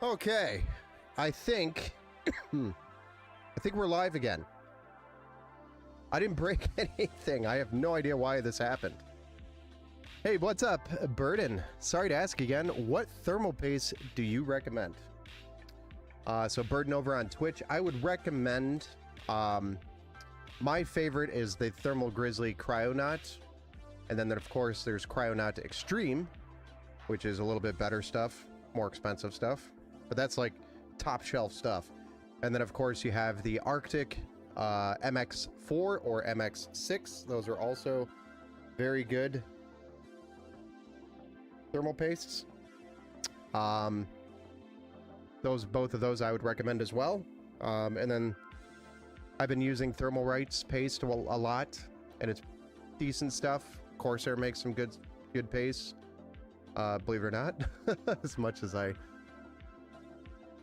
Okay, I think we're live again. I didn't break anything. I have no idea why this happened. Hey, what's up, Burden? Sorry to ask again, what thermal paste do you recommend? So Burden over on Twitch, I would recommend, my favorite is the Thermal Grizzly Cryonaut. And then of course there's Cryonaut Extreme, which is a little bit better stuff, more expensive stuff. But that's like top shelf stuff. And then of course you have the Arctic MX4 or MX6. Those are also very good thermal pastes. Both of those I would recommend as well. And then I've been using Thermal Rights paste a lot, and it's decent stuff. Corsair makes some good paste, believe it or not, as much as I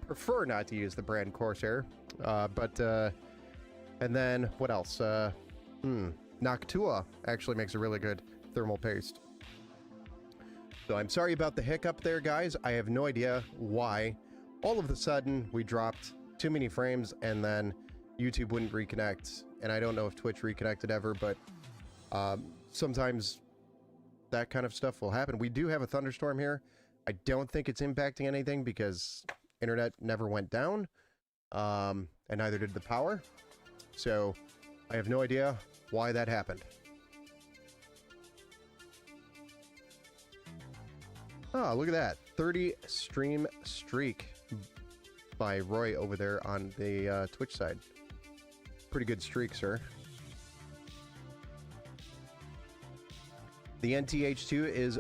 prefer not to use the brand Corsair. And then what else? Noctua actually makes a really good thermal paste. So I'm sorry about the hiccup there, guys. I have no idea why. All of a sudden, we dropped too many frames, and then YouTube wouldn't reconnect. And I don't know if Twitch reconnected ever, but sometimes that kind of stuff will happen. We do have a thunderstorm here. I don't think it's impacting anything because internet never went down, and neither did the power. So I have no idea why that happened. Oh, look at that. 30 stream streak by Roy over there on the Twitch side. Pretty good streak, sir. The NTH2 is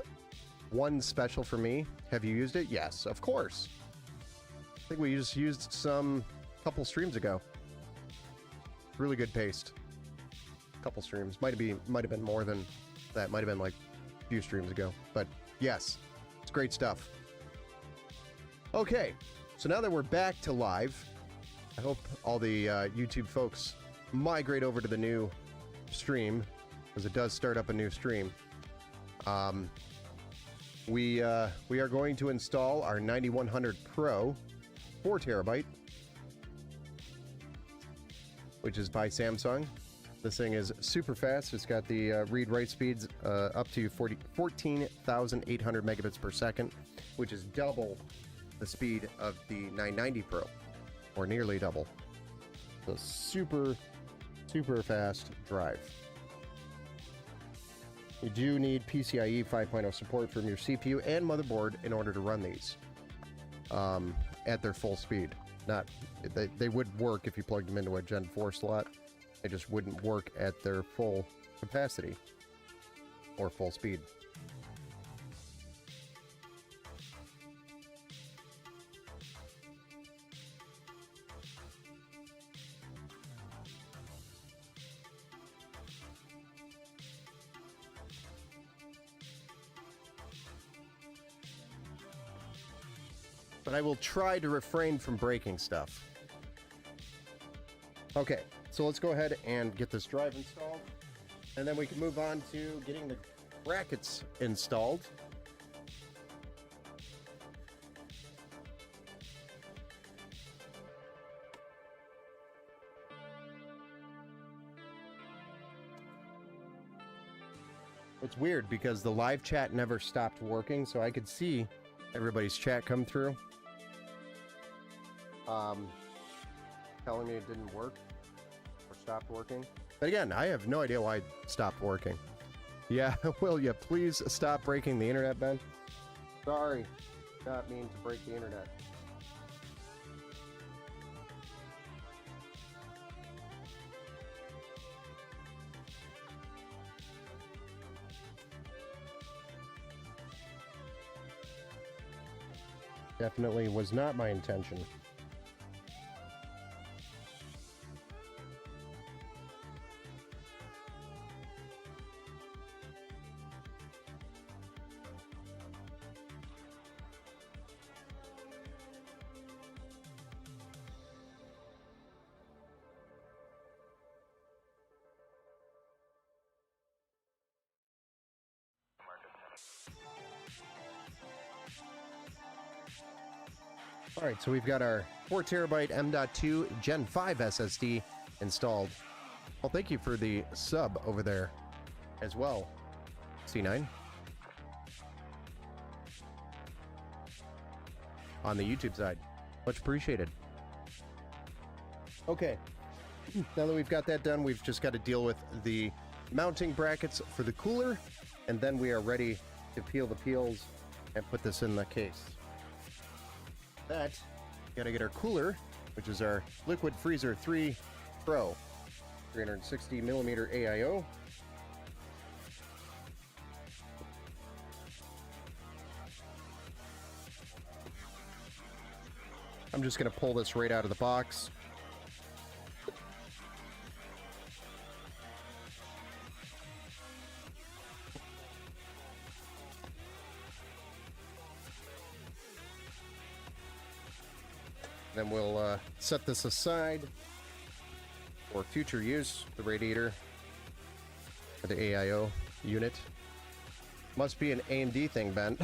one special for me. Have you used it? Yes, of course. I think we just used some couple streams ago. Really good paste. Couple streams. Might have been more than that. Might have been like a few streams ago. But yes, it's great stuff. Okay, so now that we're back to live, I hope all the YouTube folks migrate over to the new stream, because it does start up a new stream. We are going to install our 9100 Pro 4 terabyte, which is by Samsung. This thing is super fast. It's got the read-write speeds up to 14,800 megabits per second, which is double the speed of the 990 Pro, or nearly double. So super fast drive. You do need PCIe 5.0 support from your CPU and motherboard in order to run these at their full speed. They would work if you plugged them into a Gen 4 slot. They just wouldn't work at their full capacity or full speed. But I will try to refrain from breaking stuff. Okay, so let's go ahead and get this drive installed, and then we can move on to getting the brackets installed. It's weird because the live chat never stopped working, so I could see everybody's chat come through. Telling me it didn't work or stopped working. But again, I have no idea why it stopped working. Yeah, will you please stop breaking the internet, Ben? Sorry, not mean to break the internet. Definitely was not my intention. All right, so we've got our 4 terabyte M.2 Gen 5 SSD installed. Well, thank you for the sub over there as well, C9. On the YouTube side. Much appreciated. Okay, now that we've got that done, we've just got to deal with the mounting brackets for the cooler, and then we are ready to peel the peels and put this in the case. That, got to get our cooler, which is our Liquid Freezer 3 Pro, 360 millimeter AIO. I'm just going to pull this right out of the box. Then we'll set this aside for future use, the radiator for the AIO unit. Must be an AMD thing, Ben.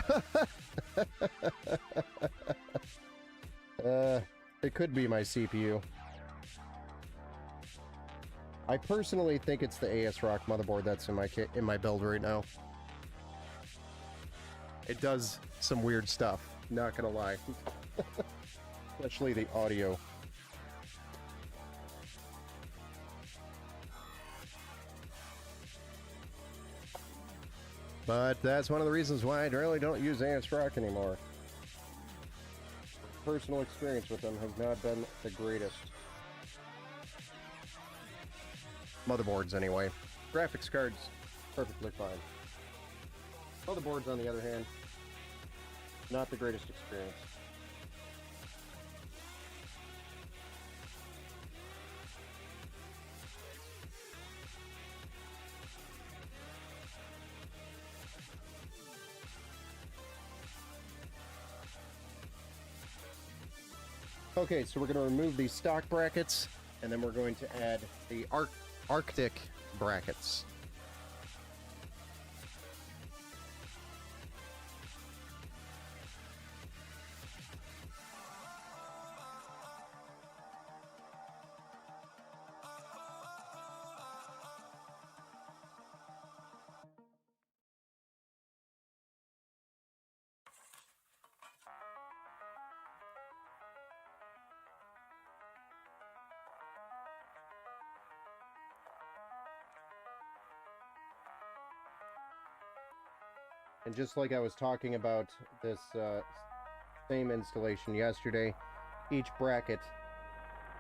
It could be my CPU. I personally think it's the ASRock motherboard that's in my build right now. It does some weird stuff, not gonna lie. Especially the audio. But that's one of the reasons why I really don't use ASRock anymore. Personal experience with them has not been the greatest. Motherboards, anyway. Graphics cards, perfectly fine. Motherboards, on the other hand, not the greatest experience. Okay, so we're going to remove these stock brackets, and then we're going to add the Arctic brackets. And just like I was talking about this same installation yesterday, each bracket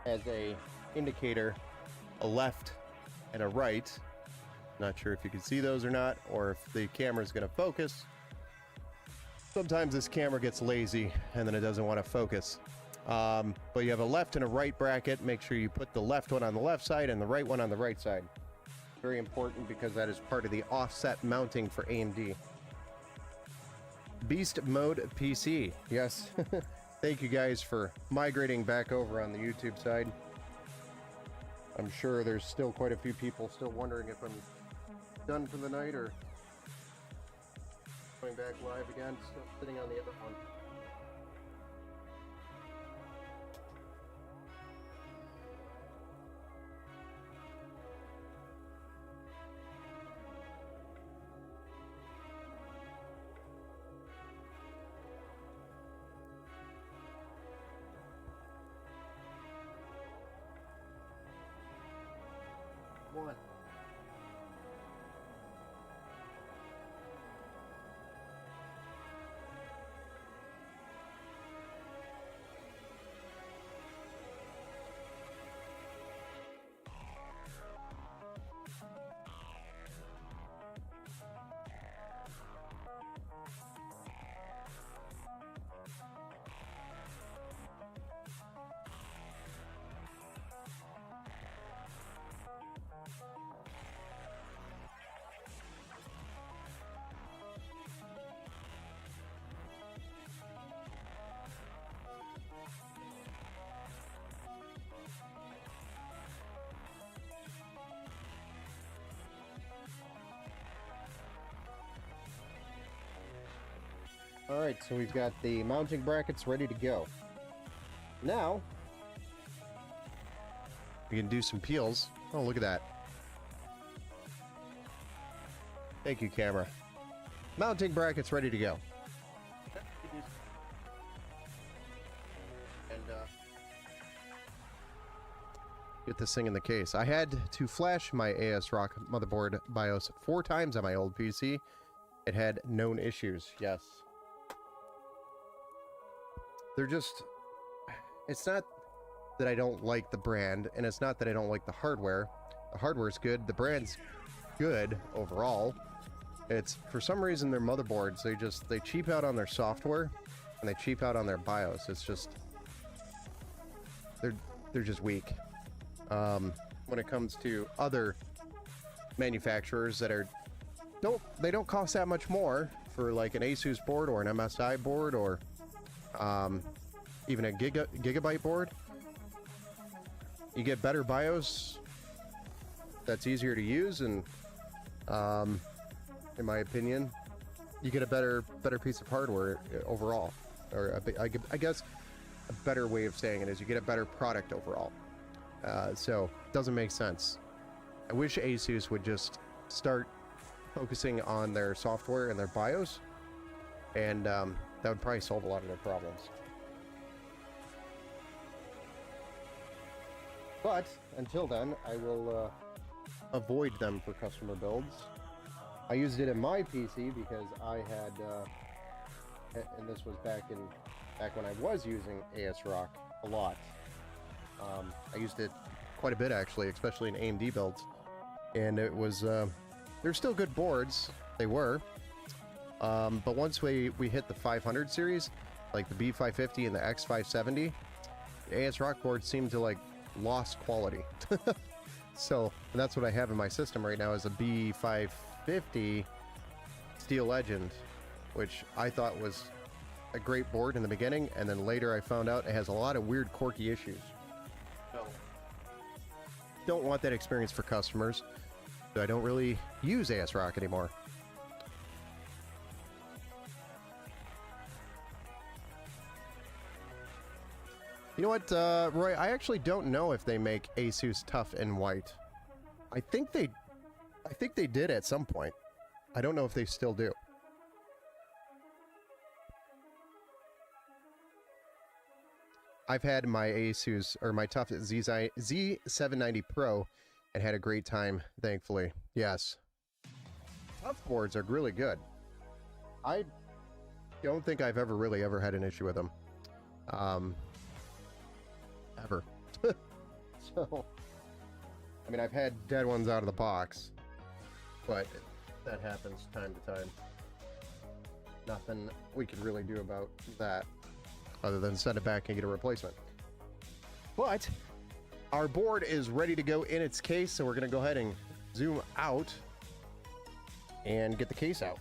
has a indicator, a left and a right. Not sure if you can see those or not, or if the camera's going to focus. Sometimes this camera gets lazy and then it doesn't want to focus. But you have a left and a right bracket. Make sure you put the left one on the left side and the right one on the right side. Very important because that is part of the offset mounting for AMD. Beast Mode PC. Yes. Thank you guys for migrating back over on the YouTube side. I'm sure there's still quite a few people still wondering if I'm done for the night or going back live again. Still sitting on the other one. One. All right, so we've got the mounting brackets ready to go. Now, we can do some peels. Oh, look at that. Thank you, camera. Mounting brackets ready to go. And, get this thing in the case. I had to flash my ASRock motherboard BIOS 4 times on my old PC. It had known issues, yes. They're just... It's not that I don't like the brand, and it's not that I don't like the hardware. The hardware's good, the brand's good overall. It's, for some reason, their motherboards, they cheap out on their software, and they cheap out on their BIOS. It's just... They're just weak. When it comes to other manufacturers that they don't cost that much more for like an Asus board or an MSI board or even a Gigabyte board. You get better BIOS that's easier to use, and in my opinion, you get a better piece of hardware overall, or I guess a better way of saying it is you get a better product overall. So it doesn't make sense. I wish Asus would just start focusing on their software and their BIOS, and that would probably solve a lot of their problems. But until then, I will avoid them for customer builds. I used it in my PC because I had, and this was back when I was using ASRock a lot. I used it quite a bit actually, especially in AMD builds, and it was they're still good boards. They were, but once we hit the 500 series, like the B550 and the X570, the ASRock boards seemed to like lost quality. So that's what I have in my system right now is a B550 Steel Legend, which I thought was a great board in the beginning, and then later I found out it has a lot of weird quirky issues. So don't want that experience for customers, so I don't really use ASRock anymore. You know what, Roy, I actually don't know if they make Asus Tough in white. I think they did at some point. I don't know if they still do. I've had my Asus, or my Tough Z790 Pro, and had a great time, thankfully. Yes. Tough boards are really good. I don't think I've ever had an issue with them. Ever. So, I mean, I've had dead ones out of the box, but that happens time to time. Nothing we can really do about that other than send it back and get a replacement. But our board is ready to go in its case, so we're going to go ahead and zoom out and get the case out.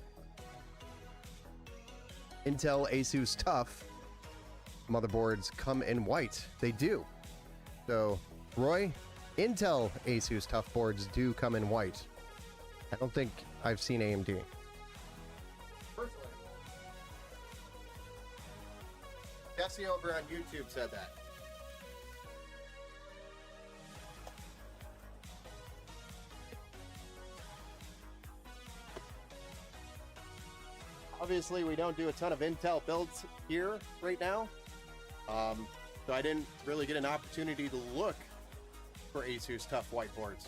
Intel Asus Tough motherboards come in white. They do. So, Roy, Intel Asus Tough boards do come in white. I don't think I've seen AMD. Personally. Jesse over on YouTube said that. Obviously, we don't do a ton of Intel builds here right now. So I didn't really get an opportunity to look for Asus Tough whiteboards.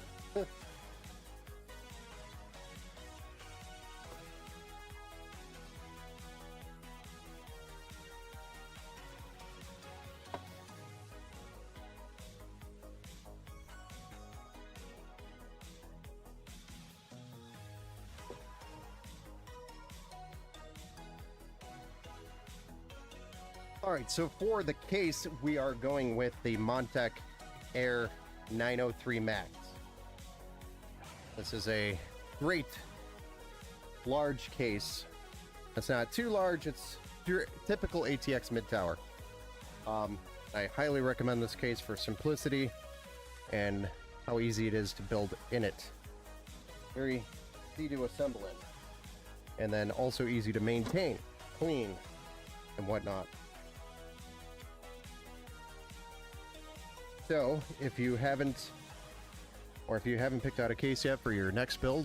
All right, so for the case, we are going with the Montech Air 903 Max. This is a great large case. It's not too large, it's your typical ATX mid-tower. I highly recommend this case for simplicity and how easy it is to build in it. Very easy to assemble in. And then also easy to maintain, clean, and whatnot. So if you haven't picked out a case yet for your next build,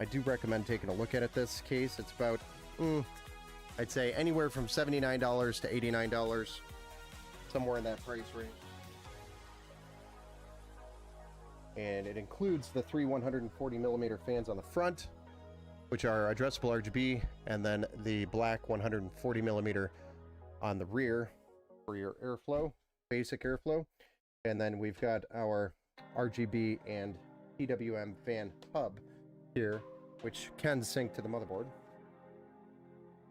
I do recommend taking a look at this case. It's about, I'd say anywhere from $79 to $89, somewhere in that price range. And it includes the three 140mm fans on the front, which are addressable RGB, and then the black 140mm on the rear for your airflow, basic airflow. And then we've got our RGB and PWM fan hub here, which can sync to the motherboard,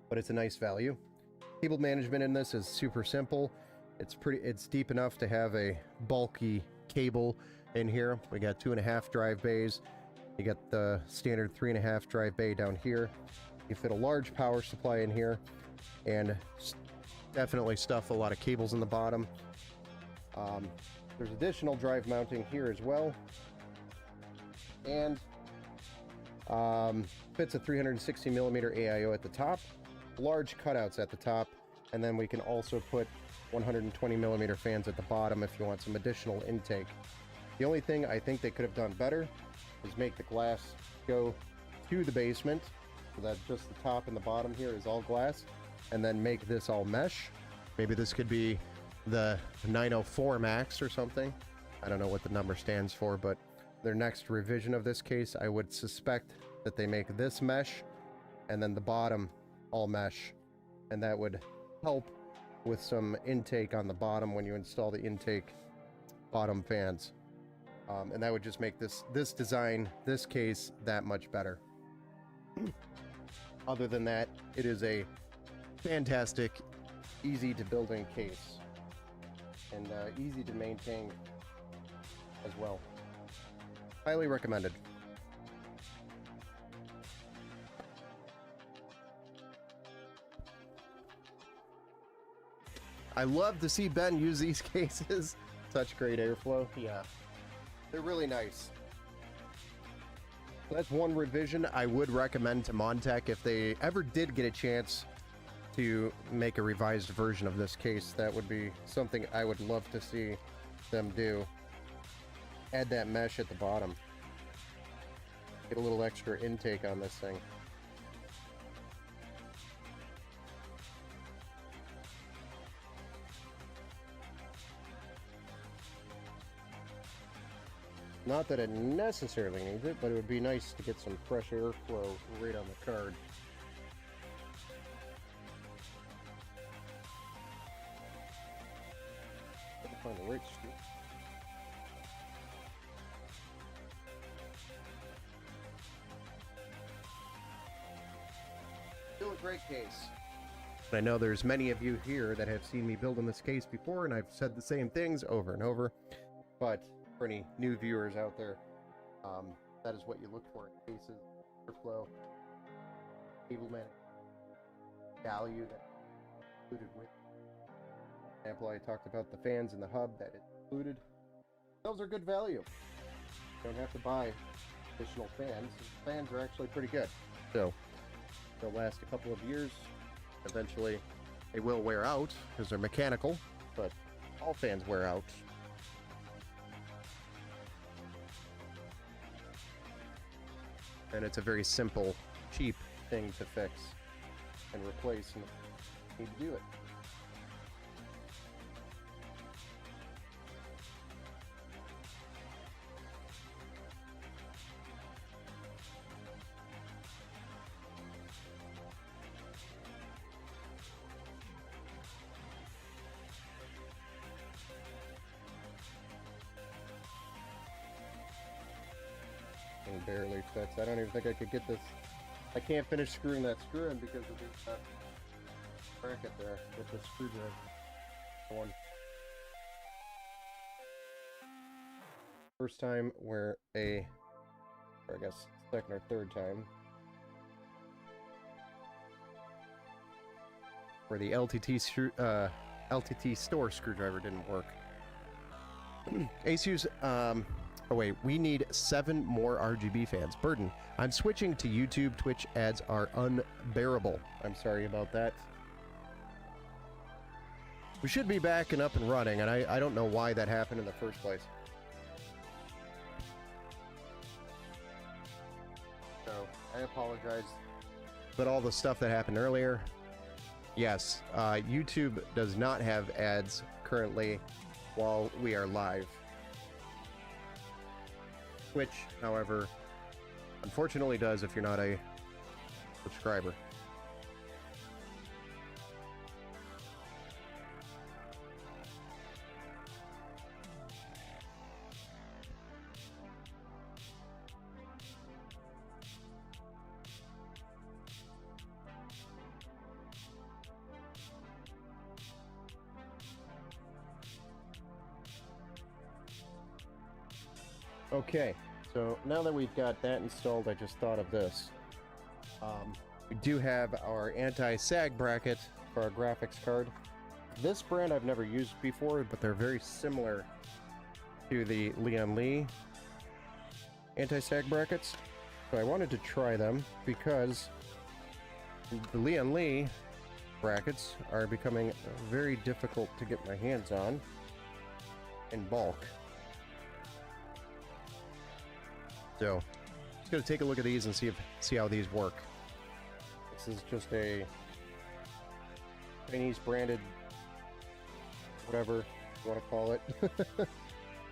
but it's a nice value. Cable management in this is super simple. It's deep enough to have a bulky cable in here. We got 2.5 drive bays. You got the standard 3.5 drive bay down here. You fit a large power supply in here, and definitely stuff a lot of cables in the bottom. There's additional drive mounting here as well, and fits a 360mm AIO at the top, large cutouts at the top, and then we can also put 120mm fans at the bottom if you want some additional intake. The only thing I think they could have done better is make the glass go to the basement, so that just the top and the bottom here is all glass, and then make this all mesh. Maybe this could be the 904 Max or something. I don't know what the number stands for, but their next revision of this case, I would suspect that they make this mesh and then the bottom all mesh, and that would help with some intake on the bottom when you install the intake bottom fans. And that would just make this design, this case, that much better. Other than that, it is a fantastic, easy to build in case, and easy to maintain as well. Highly recommended. I love to see Ben use these cases. Such great airflow. Yeah, they're really nice. That's one revision I would recommend to Montech if they ever did get a chance to make a revised version of this case. That would be something I would love to see them do. Add that mesh at the bottom. Get a little extra intake on this thing. Not that it necessarily needs it, but it would be nice to get some fresh airflow right on the card. Find the right screw. Still a great case. I know there's many of you here that have seen me building this case before, and I've said the same things over and over, but for any new viewers out there, that is what you look for in cases: airflow, cable management, value that included with. For example, I talked about the fans and the hub that is included. Those are good value. You don't have to buy additional fans. The fans are actually pretty good, so they'll last a couple of years. Eventually, they will wear out because they're mechanical, but all fans wear out. And it's a very simple, cheap thing to fix and replace, and you need to do it. Barely fits. I don't even think I could get this. I can't finish screwing that screw in because of the bracket there with the screwdriver. One. First time or I guess second or third time, where the LTT store screwdriver didn't work. ASUS, oh wait, we need 7 more RGB fans. Burden, I'm switching to YouTube. Twitch ads are unbearable. I'm sorry about that. We should be back and up and running, and I don't know why that happened in the first place. So, I apologize. But all the stuff that happened earlier, yes, YouTube does not have ads currently while we are live. Twitch, however, unfortunately does if you're not a subscriber. Okay, so now that we've got that installed, I just thought of this. We do have our anti-sag bracket for our graphics card. This brand I've never used before, but they're very similar to the Lian Li anti-sag brackets. So I wanted to try them because the Lian Li brackets are becoming very difficult to get my hands on in bulk. So, just gonna take a look at these and see how these work. This is just a Chinese branded, whatever you want to call it,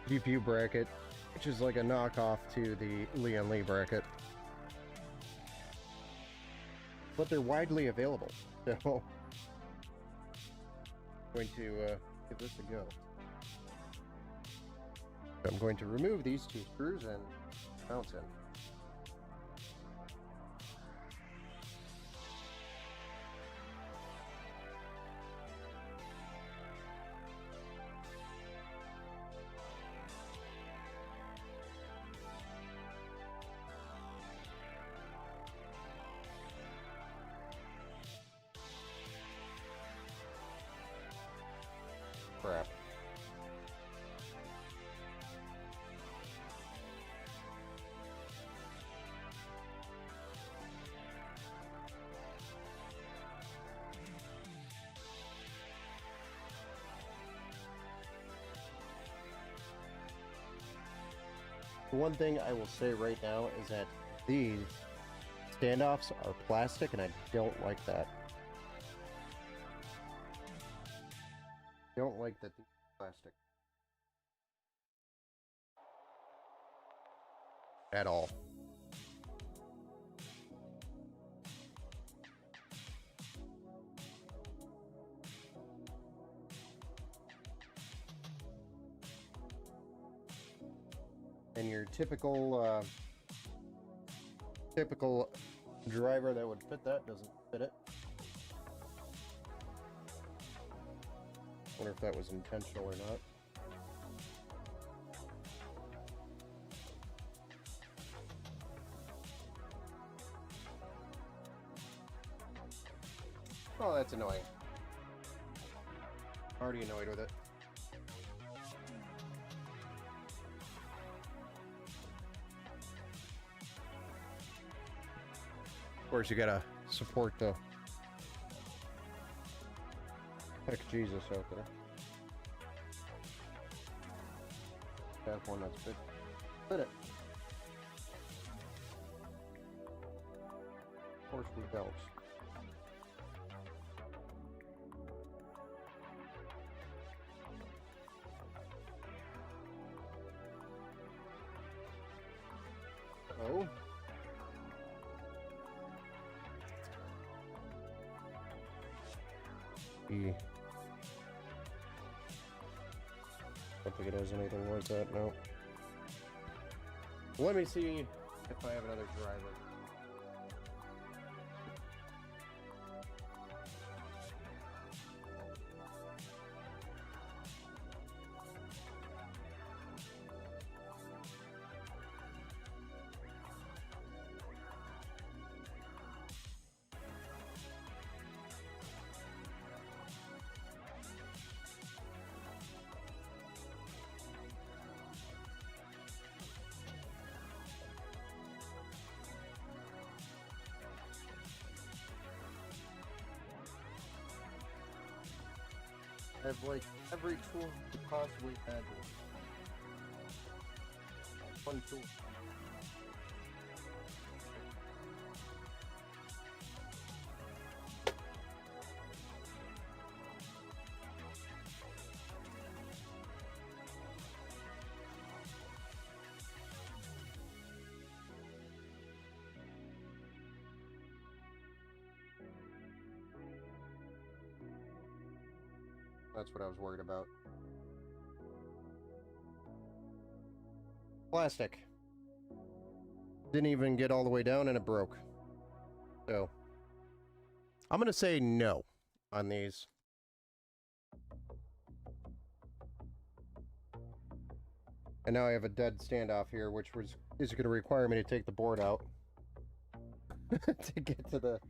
GPU bracket, which is like a knockoff to the Lian Li bracket. But they're widely available, so I'm going to give this a go. I'm going to remove these two screws and mountain. Crap. One thing I will say right now is that these standoffs are plastic, and I don't like that. Don't like that these are plastic. At all. And your typical driver that would fit that doesn't fit it. Wonder if that was intentional or not. Oh, that's annoying. Already annoyed with it. Of course, you gotta support the heck Jesus out there. Have one that's big. Fit it. Of course, we don't. Oh. Don't think it has anything like that, no. Let me see if I have another driver. I have like every tool you could possibly imagine. Fun tool. That's what I was worried about. Plastic. Didn't even get all the way down and it broke. So, I'm going to say no on these. And now I have a dead standoff here, which is going to require me to take the board out to get to the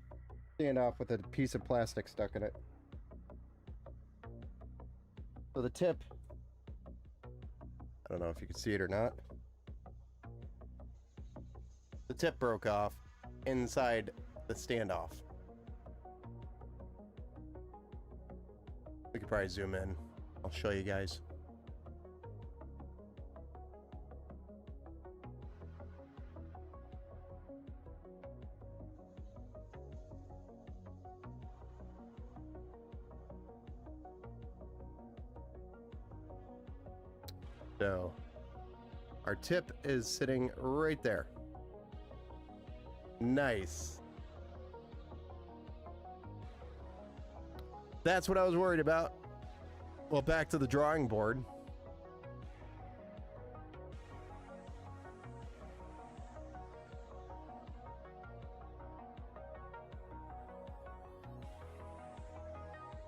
standoff with a piece of plastic stuck in it. So the tip, I don't know if you can see it or not. The tip broke off inside the standoff. We could probably zoom in. I'll show you guys. So, our tip is sitting right there. Nice. That's what I was worried about. Well, back to the drawing board.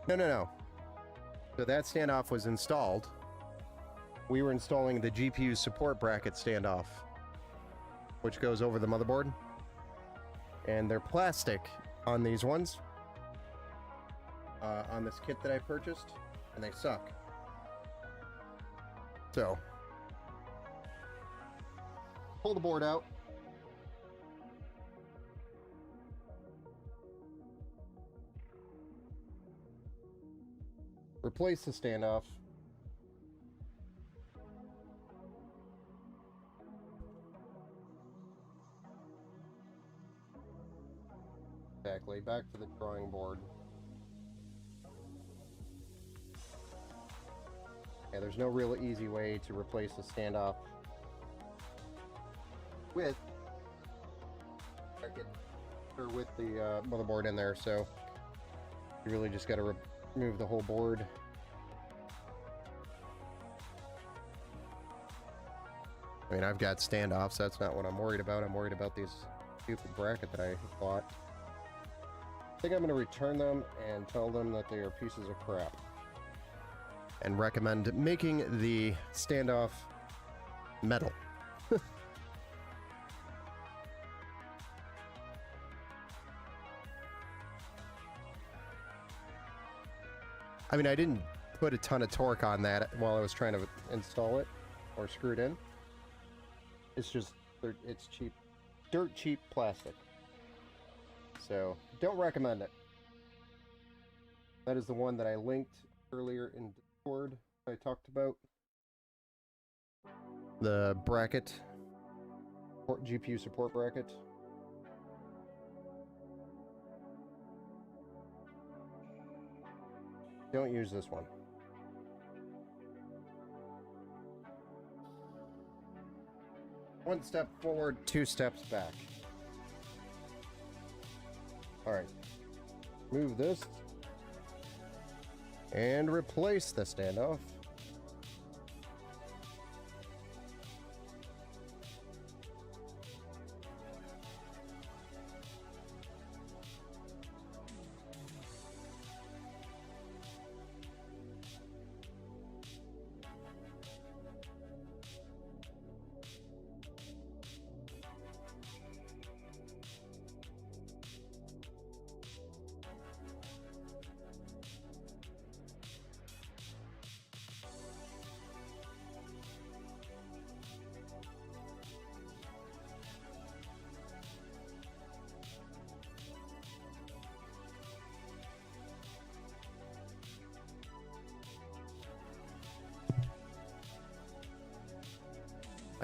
No. So that standoff was installed. We were installing the GPU support bracket standoff, which goes over the motherboard. And they're plastic on these ones, on this kit that I purchased, and they suck. So, pull the board out. Replace the standoff. Exactly, back to the drawing board. Yeah, there's no real easy way to replace the standoff with the motherboard in there, so you really just got to remove the whole board. I mean, I've got standoffs, that's not what I'm worried about. I'm worried about these stupid bracket that I bought. I think I'm going to return them and tell them that they are pieces of crap. And recommend making the standoff metal. I mean, I didn't put a ton of torque on that while I was trying to install it or screw it in. It's just, it's cheap, dirt cheap plastic. So, don't recommend it. That is the one that I linked earlier in Discord I talked about. The bracket, GPU support bracket. Don't use this one. One step forward, two steps back. Alright. Move this. And replace the standoff.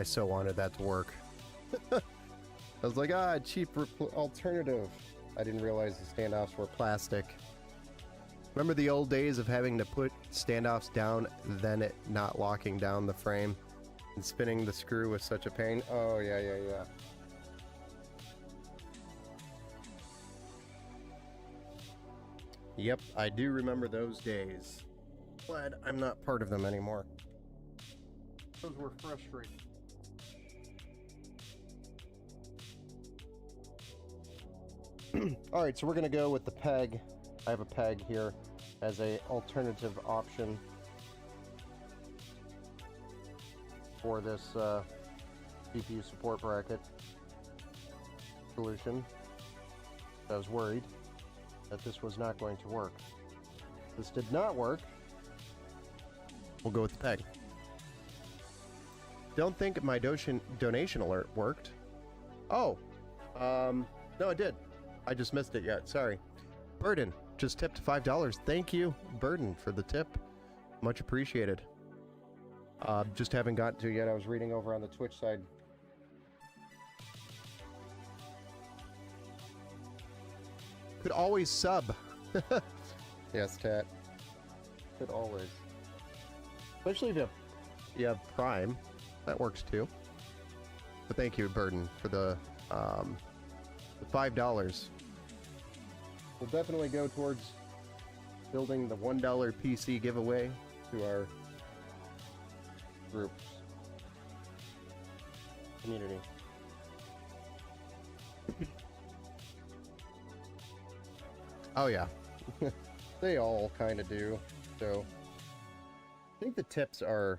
I so wanted that to work. I was like, cheap alternative. I didn't realize the standoffs were plastic. Remember the old days of having to put standoffs down, then it not locking down the frame? And spinning the screw was such a pain. Oh, yeah. Yep, I do remember those days. Glad I'm not part of them anymore. Those were frustrating. Alright, so we're going to go with the peg. I have a peg here as a alternative option for this GPU support bracket solution. I was worried that this was not going to work. This did not work. We'll go with the peg. Don't think my donation alert worked. Oh, no, it did. I just missed it yet. Sorry. Burden just tipped $5. Thank you, Burden, for the tip. Much appreciated. Just haven't gotten to it yet. I was reading over on the Twitch side. Could always sub. Yes, Tat. Could always. Especially if you have Prime. That works too. But thank you, Burden, for the $5. We'll definitely go towards building the $1 PC giveaway to our groups. Community. Oh yeah. They all kind of do. So I think the tips are,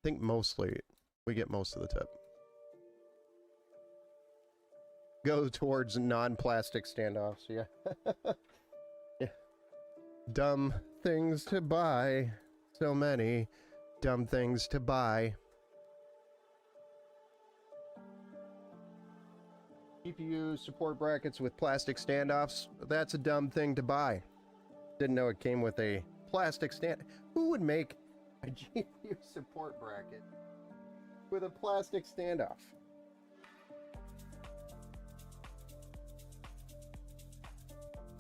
I think mostly we get most of the tip. Go towards non-plastic standoffs, yeah. Yeah. Dumb things to buy. So many dumb things to buy. GPU support brackets with plastic standoffs. That's a dumb thing to buy. Didn't know it came with a plastic stand. Who would make a GPU support bracket with a plastic standoff?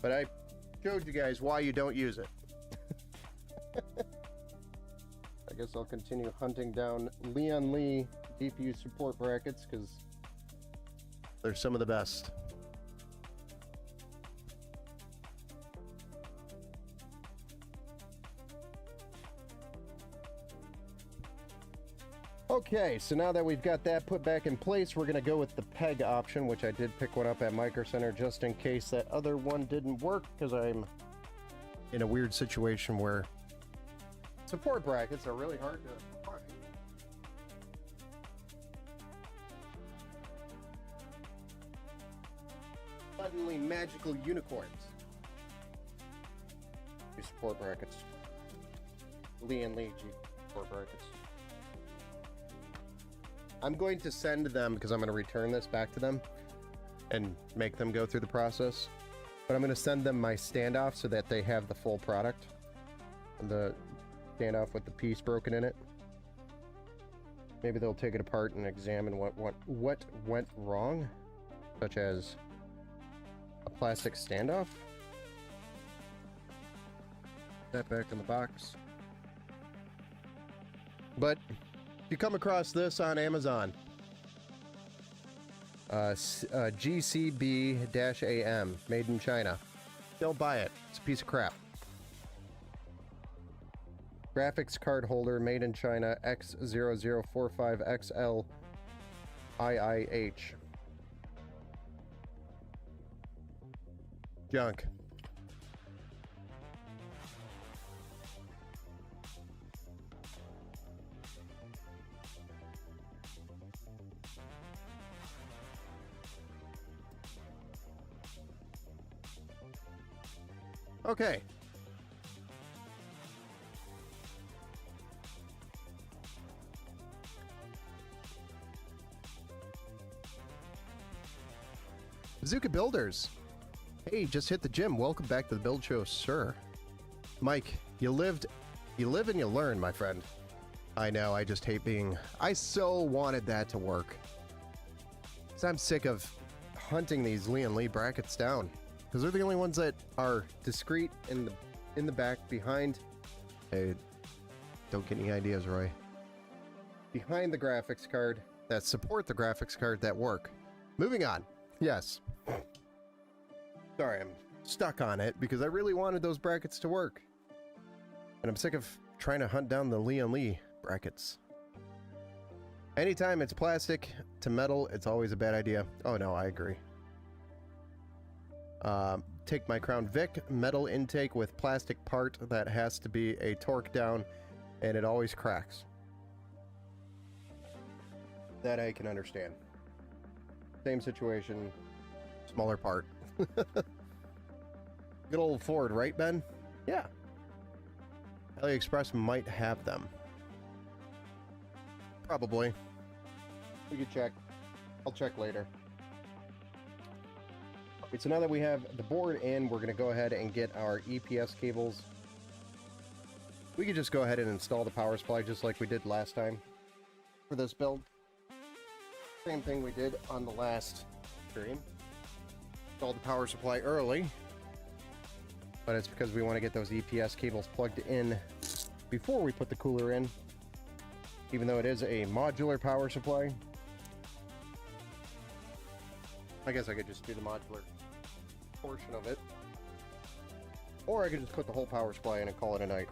But I showed you guys why you don't use it. I guess I'll continue hunting down Leon Lee GPU support brackets because they're some of the best. Okay, so now that we've got that put back in place, we're going to go with the peg option, which I did pick one up at Micro Center just in case that other one didn't work, because I'm in a weird situation where support brackets are really hard to find. Suddenly magical unicorns. These support brackets. Lee and Lee support brackets. I'm going to send them, because I'm going to return this back to them and make them go through the process. But I'm going to send them my standoff so that they have the full product. The standoff with the piece broken in it. Maybe they'll take it apart and examine what went wrong, such as a plastic standoff. That back in the box. But if you come across this on Amazon, GCB-AM, made in China, don't buy it. It's a piece of crap. Graphics card holder, made in China, X0045XL IIH. Junk. Okay. Bazooka Builders. Hey, just hit the gym. Welcome back to the Build Show, sir. Mike, you live and you learn, my friend. I know, I just hate being... I so wanted that to work. Because I'm sick of hunting these Lian Li brackets down. Because they're the only ones that are discreet in the back behind... Hey, don't get any ideas, Roy. Behind the graphics card, that support the graphics card, that work. Moving on. Yes. Sorry, I'm stuck on it because I really wanted those brackets to work. And I'm sick of trying to hunt down the Lian Li brackets. Anytime it's plastic to metal, it's always a bad idea. Oh no, I agree. Take my Crown Vic metal intake with plastic part that has to be a torque down, and it always cracks. That I can understand. Same situation, smaller part. Good old Ford, right, Ben? Yeah. AliExpress might have them. Probably. We could check. I'll check later. Okay, so now that we have the board in, we're going to go ahead and get our EPS cables. We could just go ahead and install the power supply just like we did last time for this build. Same thing we did on the last stream. Installed the power supply early, but it's because we want to get those EPS cables plugged in before we put the cooler in, even though it is a modular power supply. I guess I could just do the modular portion of it, or I could just put the whole power supply in and call it a night.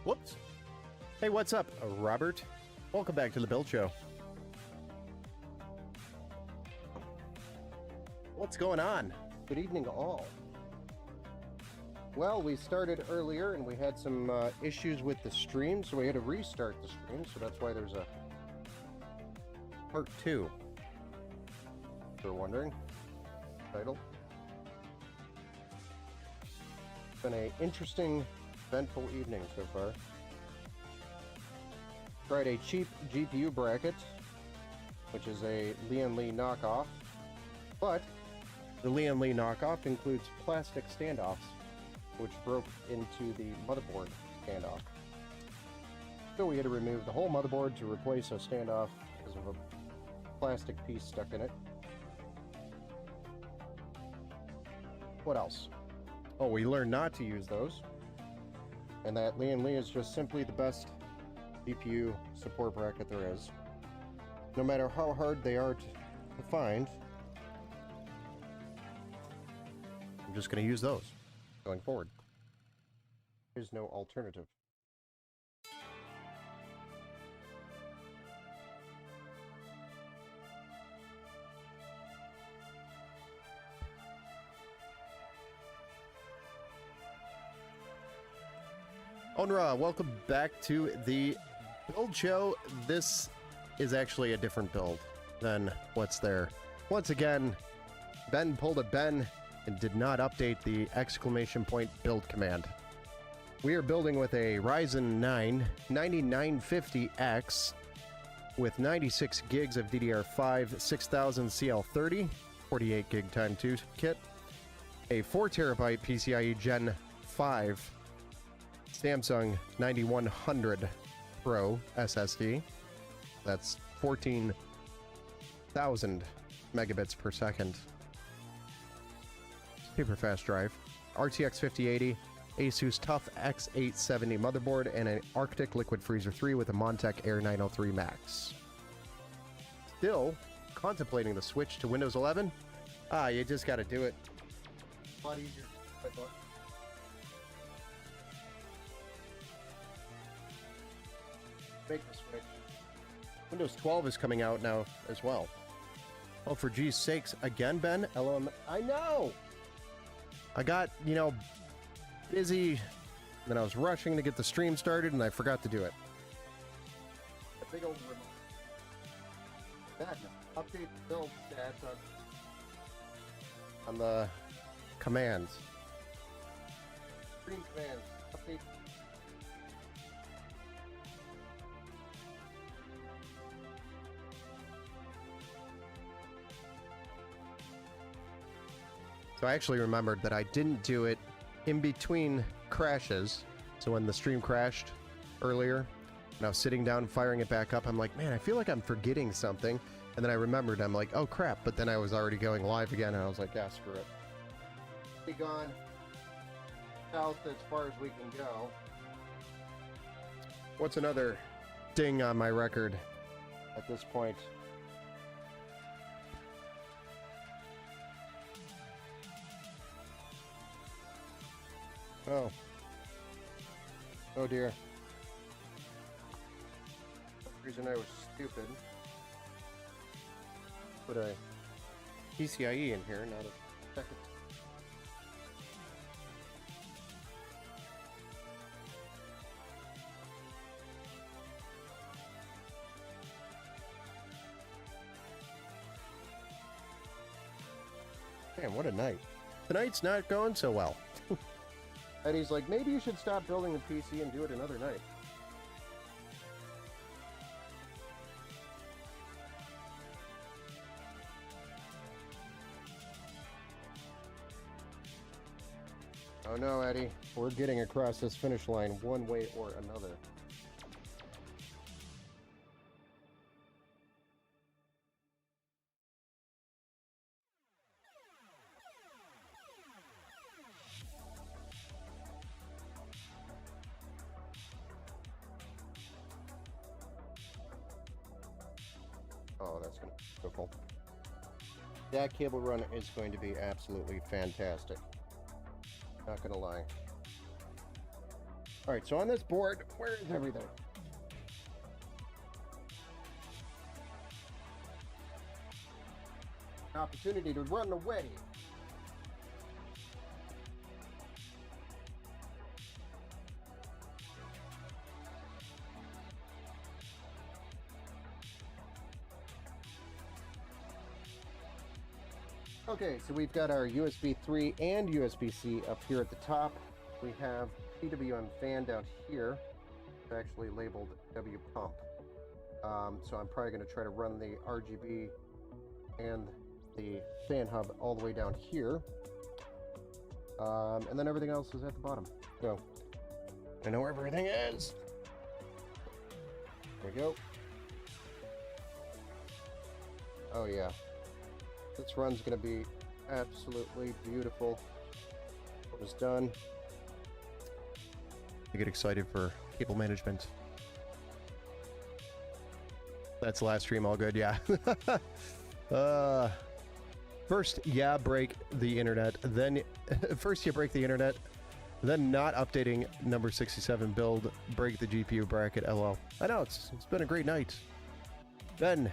Whoops. Hey, what's up, Robert? Welcome back to the Build Show. What's going on? Good evening, all. Well, we started earlier and we had some issues with the stream, so we had to restart the stream, so that's why there's a part 2. If you're wondering. Title. It's been an interesting, eventful evening so far. Tried a cheap GPU bracket, which is a Lian Li knockoff, but The Lian Li knockoff includes plastic standoffs, which broke into the motherboard standoff. So we had to remove the whole motherboard to replace a standoff because of a plastic piece stuck in it. What else? Oh, we learned not to use those. And that Lian Li is just simply the best GPU support bracket there is. No matter how hard they are to find, I'm just going to use those going forward. There's no alternative. Onra, welcome back to the build show. This is actually a different build than what's there. Once again, Ben pulled a Ben and did not update the exclamation point build command. We are building with a Ryzen 9 9950X with 96 gigs of DDR5, 6000 CL30, 48 gig Time 2 kit, a 4 terabyte PCIe Gen 5 Samsung 9100 Pro SSD. That's 14,000 megabits per second. Super fast drive. RTX 5080, Asus TUF X870 motherboard, and an Arctic Liquid Freezer 3 with a Montech Air 903 Max. Still contemplating the switch to Windows 11? You just gotta do it. A lot easier. Make the switch. Windows 12 is coming out now as well. Oh, for geez sakes, again, Ben? LOM. I know! I got, busy, and then I was rushing to get the stream started, and I forgot to do it. A big old remote. That, update the build stats on the commands. Stream commands. Update. So I actually remembered that I didn't do it in between crashes. So when the stream crashed earlier, and I was sitting down firing it back up, I'm like, man, I feel like I'm forgetting something. And then I remembered, I'm like, oh crap. But then I was already going live again, and I was like, yeah, screw it. Be gone south as far as we can go. What's another ding on my record at this point? Oh. Oh dear. For some reason I was stupid. Put a PCIe in here, not a second. Man, what a night. Tonight's not going so well. And he's like, maybe you should stop building the PC and do it another night. Oh no, Eddie. We're getting across this finish line one way or another. Oh, that's going to be so cool. That cable run is going to be absolutely fantastic. Not going to lie. Alright, so on this board, where is everything? An opportunity to run away. Okay, so we've got our USB 3 and USB-C up here at the top. We have PWM fan down here. It's actually labeled W pump. So I'm probably going to try to run the RGB and the fan hub all the way down here. And then everything else is at the bottom. So, I know where everything is. There we go. Oh yeah. This run's gonna be absolutely beautiful. It was done. I get excited for cable management. That's last stream, all good, yeah. First, yeah, break the internet. Then, first you break the internet. Then not updating number 67 build, break the GPU bracket, LL. I know, it's been a great night. Then,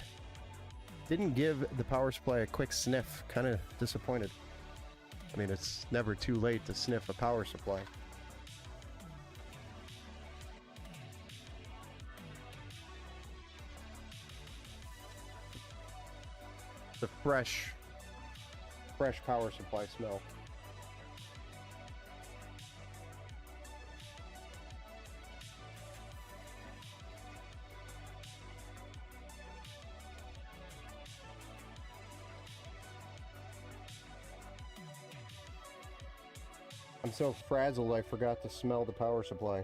didn't give the power supply a quick sniff. Kind of disappointed. I mean, it's never too late to sniff a power supply. The fresh power supply smell. I'm so frazzled I forgot to smell the power supply.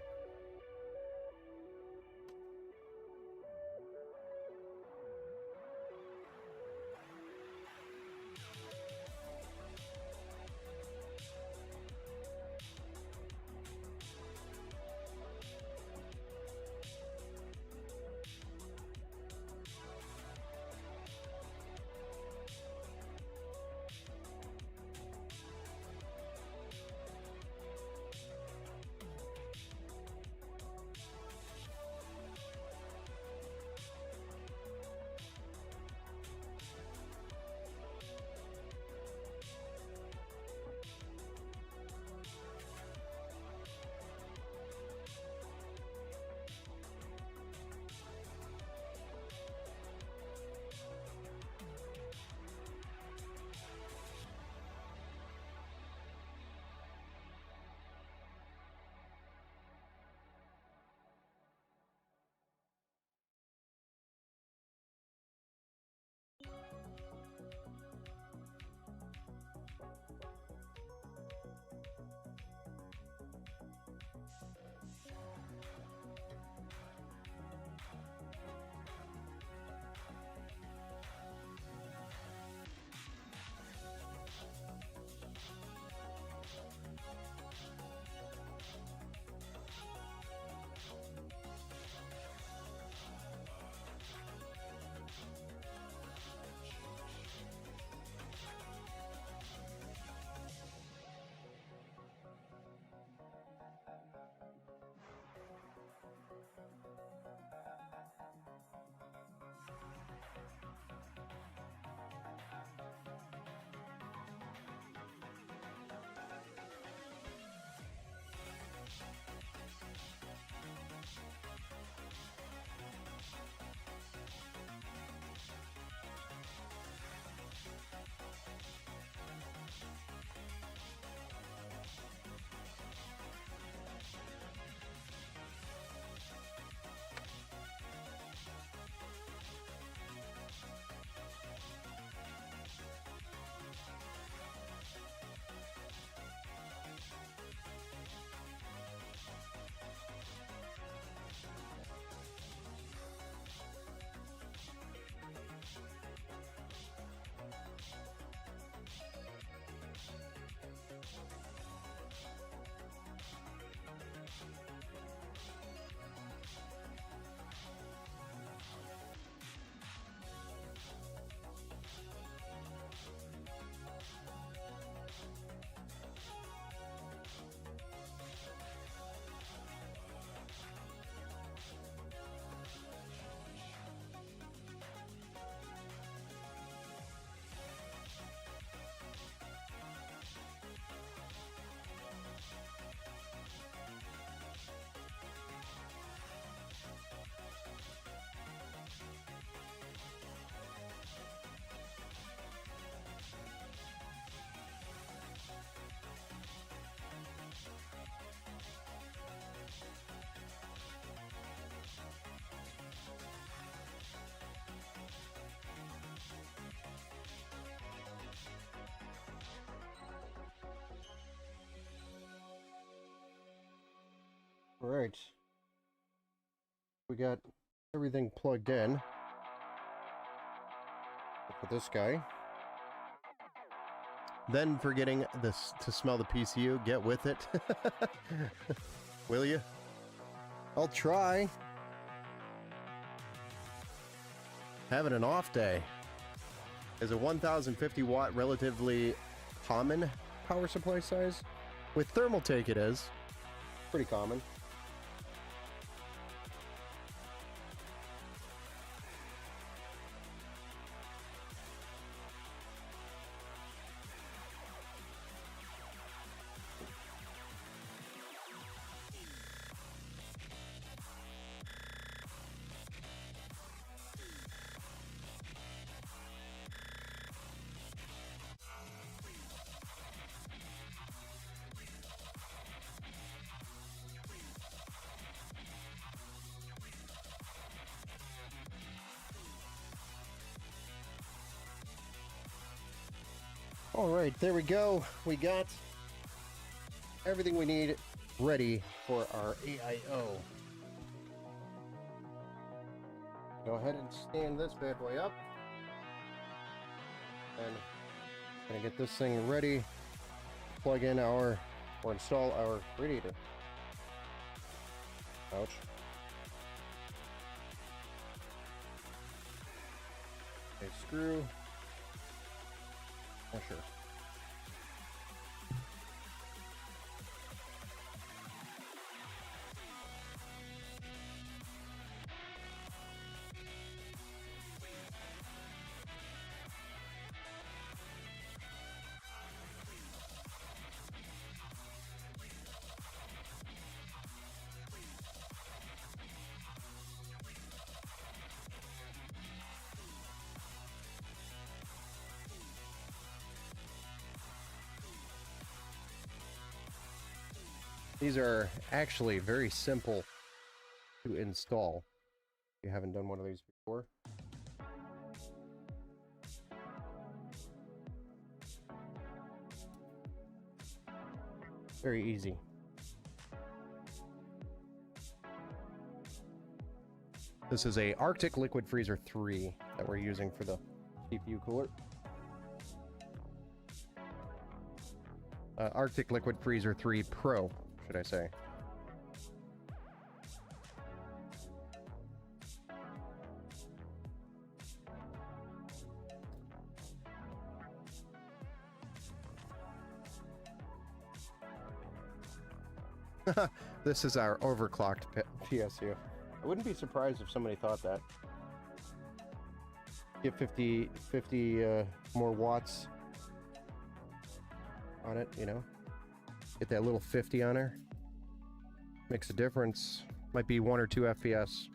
All right. We got everything plugged in. For this guy. Then forgetting this to smell the PCU, get with it. Will you? I'll try. Having an off day. Is a 1050 watt relatively common power supply size? With Thermaltake it is. Pretty common. All right, there we go. We got everything we need ready for our AIO. Go ahead and stand this bad boy up. And gonna get this thing ready. Plug in our, or install our radiator. Ouch. Okay, screw. Oh, sure. These are actually very simple to install. If you haven't done one of these before. Very easy. This is a Arctic Liquid Freezer 3 that we're using for the CPU cooler. Arctic Liquid Freezer 3 Pro, should I say. This is our overclocked PSU. I wouldn't be surprised if somebody thought that. Get 50 more watts on it, you know. Get that little 50 on her. Makes a difference. Might be 1 or 2 FPS.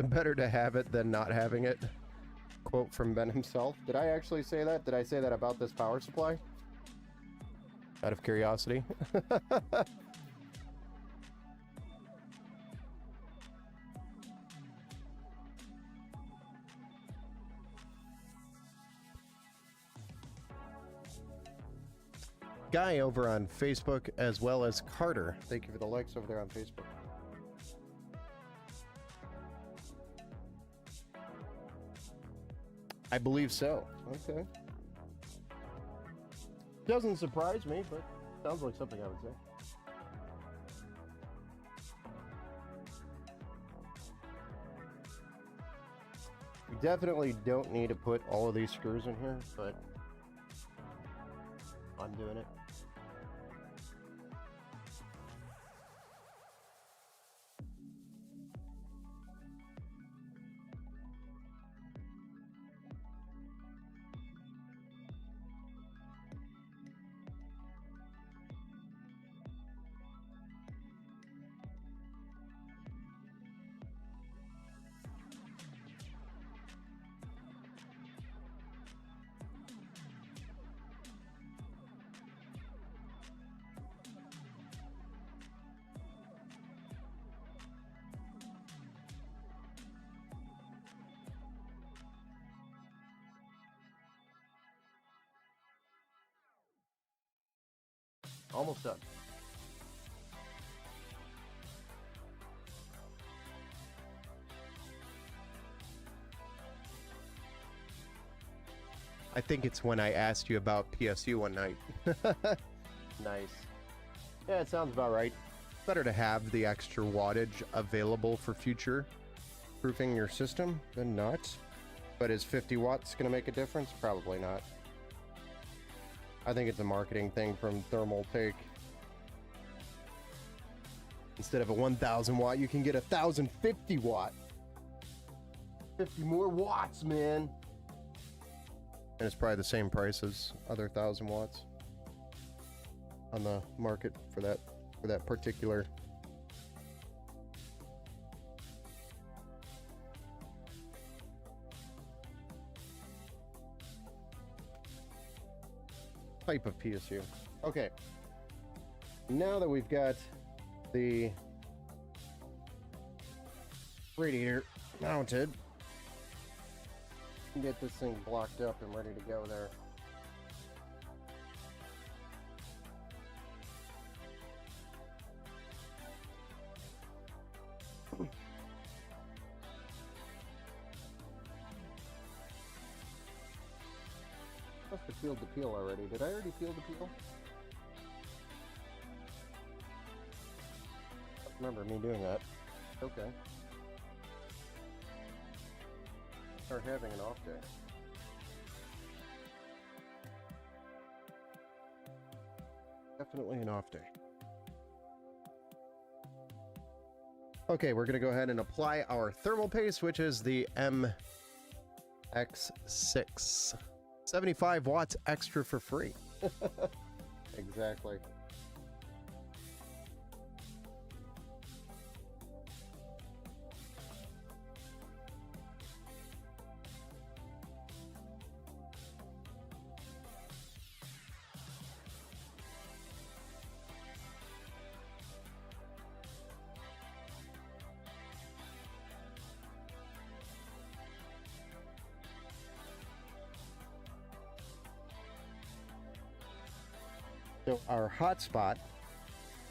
Better to have it than not having it. Quote from Ben himself. Did I actually say that? Did I say that about this power supply? Out of curiosity. Guy over on Facebook, as well as Carter. Thank you for the likes over there on Facebook. I believe so. Okay. Doesn't surprise me, but sounds like something I would say. We definitely don't need to put all of these screws in here, but I'm doing it. almost done. I think it's when I asked you about PSU one night. Nice. Yeah, it sounds about right. Better to have the extra wattage available for future proofing your system than not. But is 50 watts going to make a difference? Probably not. I think it's a marketing thing from Thermaltake. Instead of a 1000 watt, you can get a 1050 watt. 50 more watts, man. And it's probably the same price as other 1000 watts on the market for that particular. Type of PSU. Okay. Now that we've got the radiator mounted, get this thing blocked up and ready to go there. Must have peeled the peel already. Did I already peel the peel? I don't remember me doing that. Okay. Start having an off day. Definitely an off day. Okay, we're gonna go ahead and apply our thermal paste, which is the MX6. 75 watts extra for free. Exactly. So our hotspot,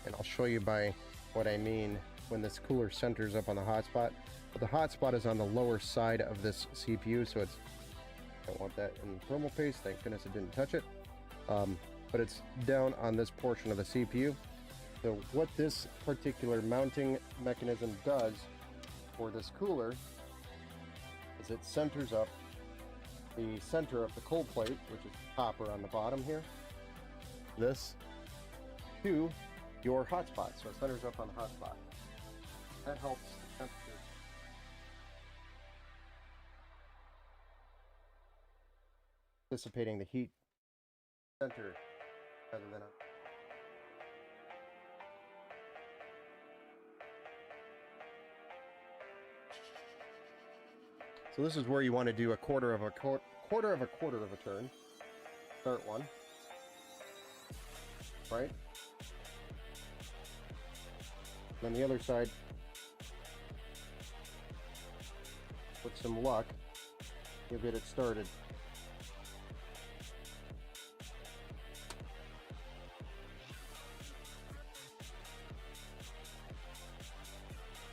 and I'll show you by what I mean when this cooler centers up on the hotspot. But the hotspot is on the lower side of this CPU, so it's, I don't want that in thermal paste. Thank goodness it didn't touch it. But it's down on this portion of the CPU. So what this particular mounting mechanism does for this cooler is it centers up the center of the cold plate, which is copper on the bottom here, this to your hotspot, so it centers up on the hotspot. That helps the temperature. Dissipating the heat center rather than up. So this is where you want to do a quarter of a turn. Start one. Right? Then the other side, with some luck, you'll get it started.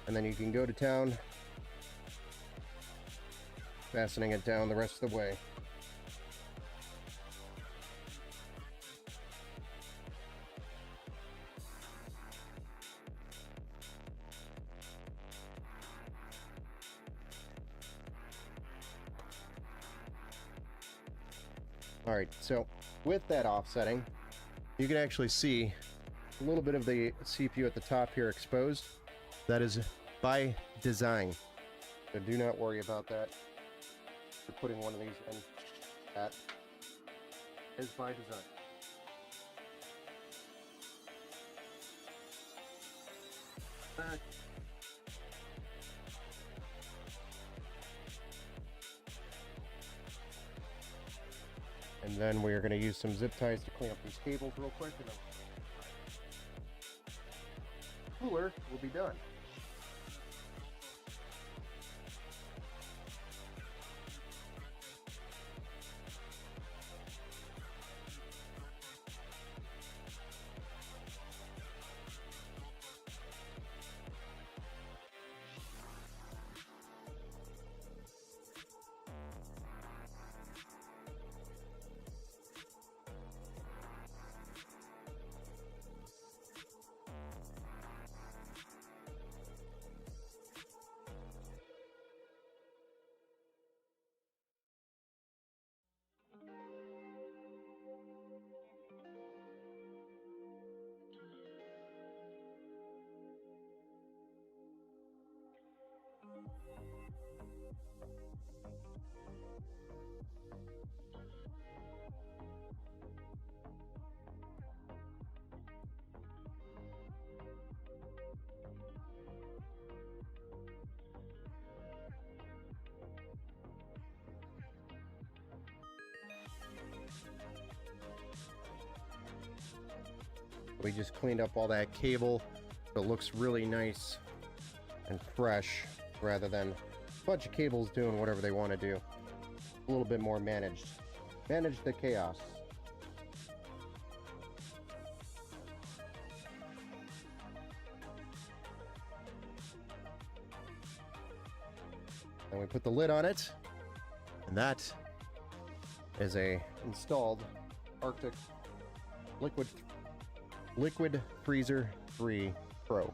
And then you can go to town, fastening it down the rest of the way. All right, so with that offsetting, you can actually see a little bit of the CPU at the top here exposed. That is by design. So do not worry about that. You're putting one of these in. That is by design. And then we are going to use some zip ties to clean up these cables real quick, and then the cooler will be done. We just cleaned up all that cable, so it looks really nice and fresh, rather than a bunch of cables doing whatever they want to do. A little bit more managed. Manage the chaos. And we put the lid on it, and that is a installed Arctic Liquid Freezer 3 Pro.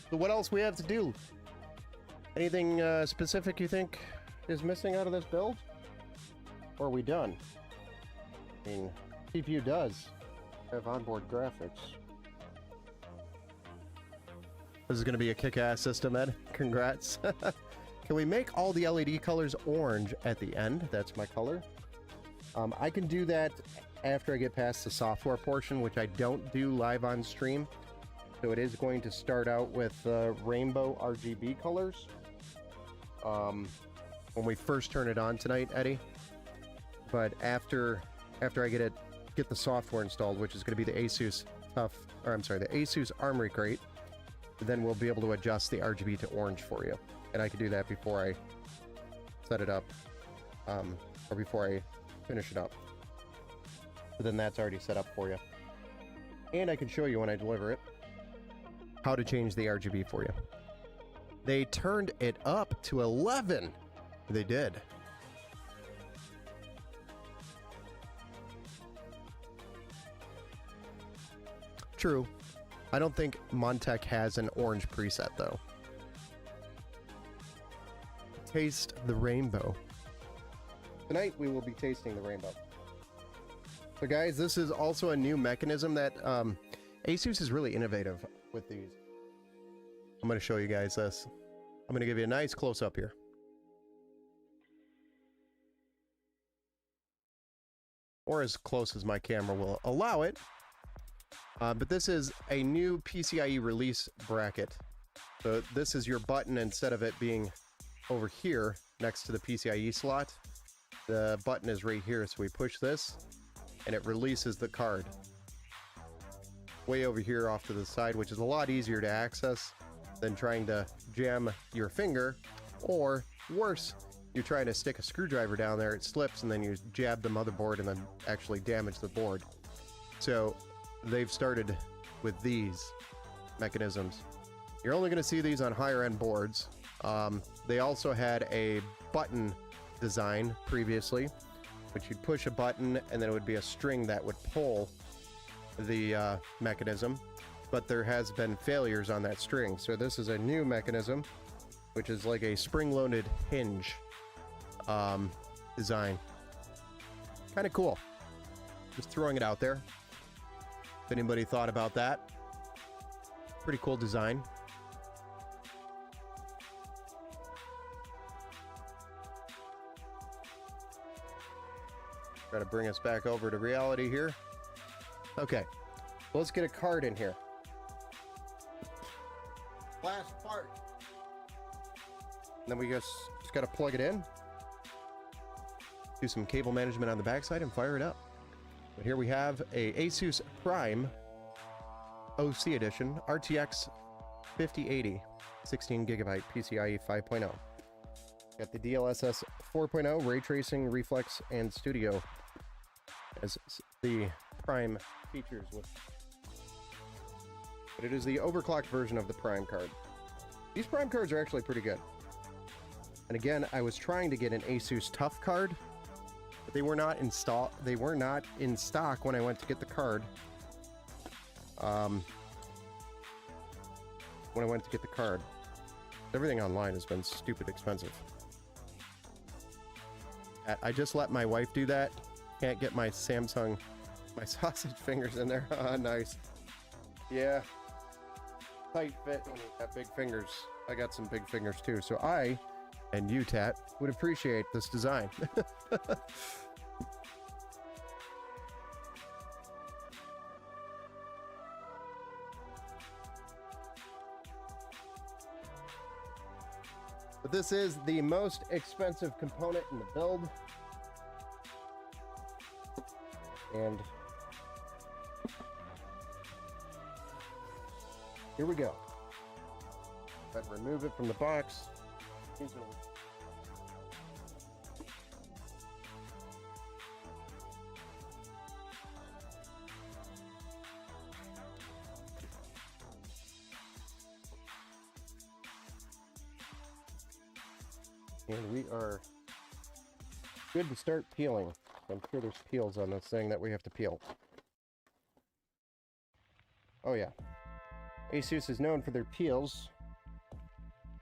So what else we have to do? Anything specific you think is missing out of this build? Or are we done? I mean, CPU does have onboard graphics. This is going to be a kick-ass system, Ed. Congrats. Can we make all the LED colors orange at the end? That's my color. I can do that after I get past the software portion, which I don't do live on stream. So it is going to start out with rainbow RGB colors when we first turn it on tonight, Eddie. But after I get the software installed, which is going to be the Asus the Asus Armory Crate, then we'll be able to adjust the RGB to orange for you. And I can do that before I set it up, or before I finish it up. So then that's already set up for you. And I can show you when I deliver it how to change the RGB for you. They turned it up to 11. They did. True. I don't think Montech has an orange preset though. Taste the rainbow. Tonight we will be tasting the rainbow. So guys, this is also a new mechanism that Asus is really innovative with these. I'm going to show you guys this. I'm going to give you a nice close-up here. Or as close as my camera will allow it. But this is a new PCIe release bracket. So this is your button. Instead of it being over here next to the PCIe slot, the button is right here. So we push this and it releases the card way over here off to the side, which is a lot easier to access than trying to jam your finger, or worse, you're trying to stick a screwdriver down there, it slips, and then you jab the motherboard and then actually damage the board. So they've started with these mechanisms. You're only going to see these on higher end boards. They also had a button design previously, which you'd push a button and then it would be a string that would pull the mechanism, but there has been failures on that string. So this is a new mechanism, which is like a spring-loaded hinge design. Kind of cool. Just throwing it out there. If anybody thought about that. Pretty cool design. Try to bring us back over to reality here. Okay, let's get a card in here. Last part. And then we just got to plug it in. Do some cable management on the backside and fire it up. But here we have a Asus Prime OC Edition RTX 5080 16GB PCIe 5.0. Got the DLSS 4.0 ray tracing, reflex, and studio as the Prime features with. But it is the overclocked version of the Prime card. These Prime cards are actually pretty good. And again, I was trying to get an Asus TUF card, but they were not in stock when I went to get the card. Everything online has been stupid expensive. I just let my wife do that. Can't get my Samsung, my sausage fingers in there. Nice. Yeah. Tight fit when you got big fingers. I got some big fingers too. So I, and you, Tat, would appreciate this design. But this is the most expensive component in the build. And here we go. But remove it from the box. And we are good to start peeling. I'm sure there's peels on this thing that we have to peel. Oh yeah. Asus is known for their peels.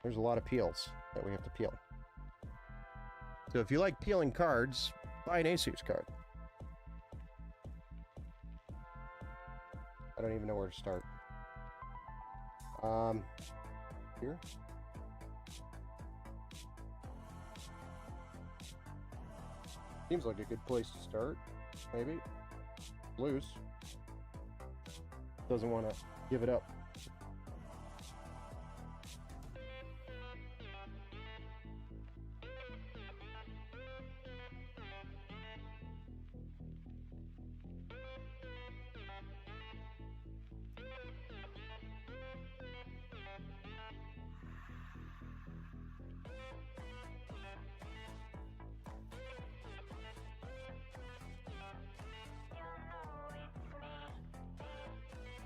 There's a lot of peels that we have to peel. So if you like peeling cards, buy an Asus card. I don't even know where to start. Here? Seems like a good place to start, maybe. Loose. Doesn't want to give it up.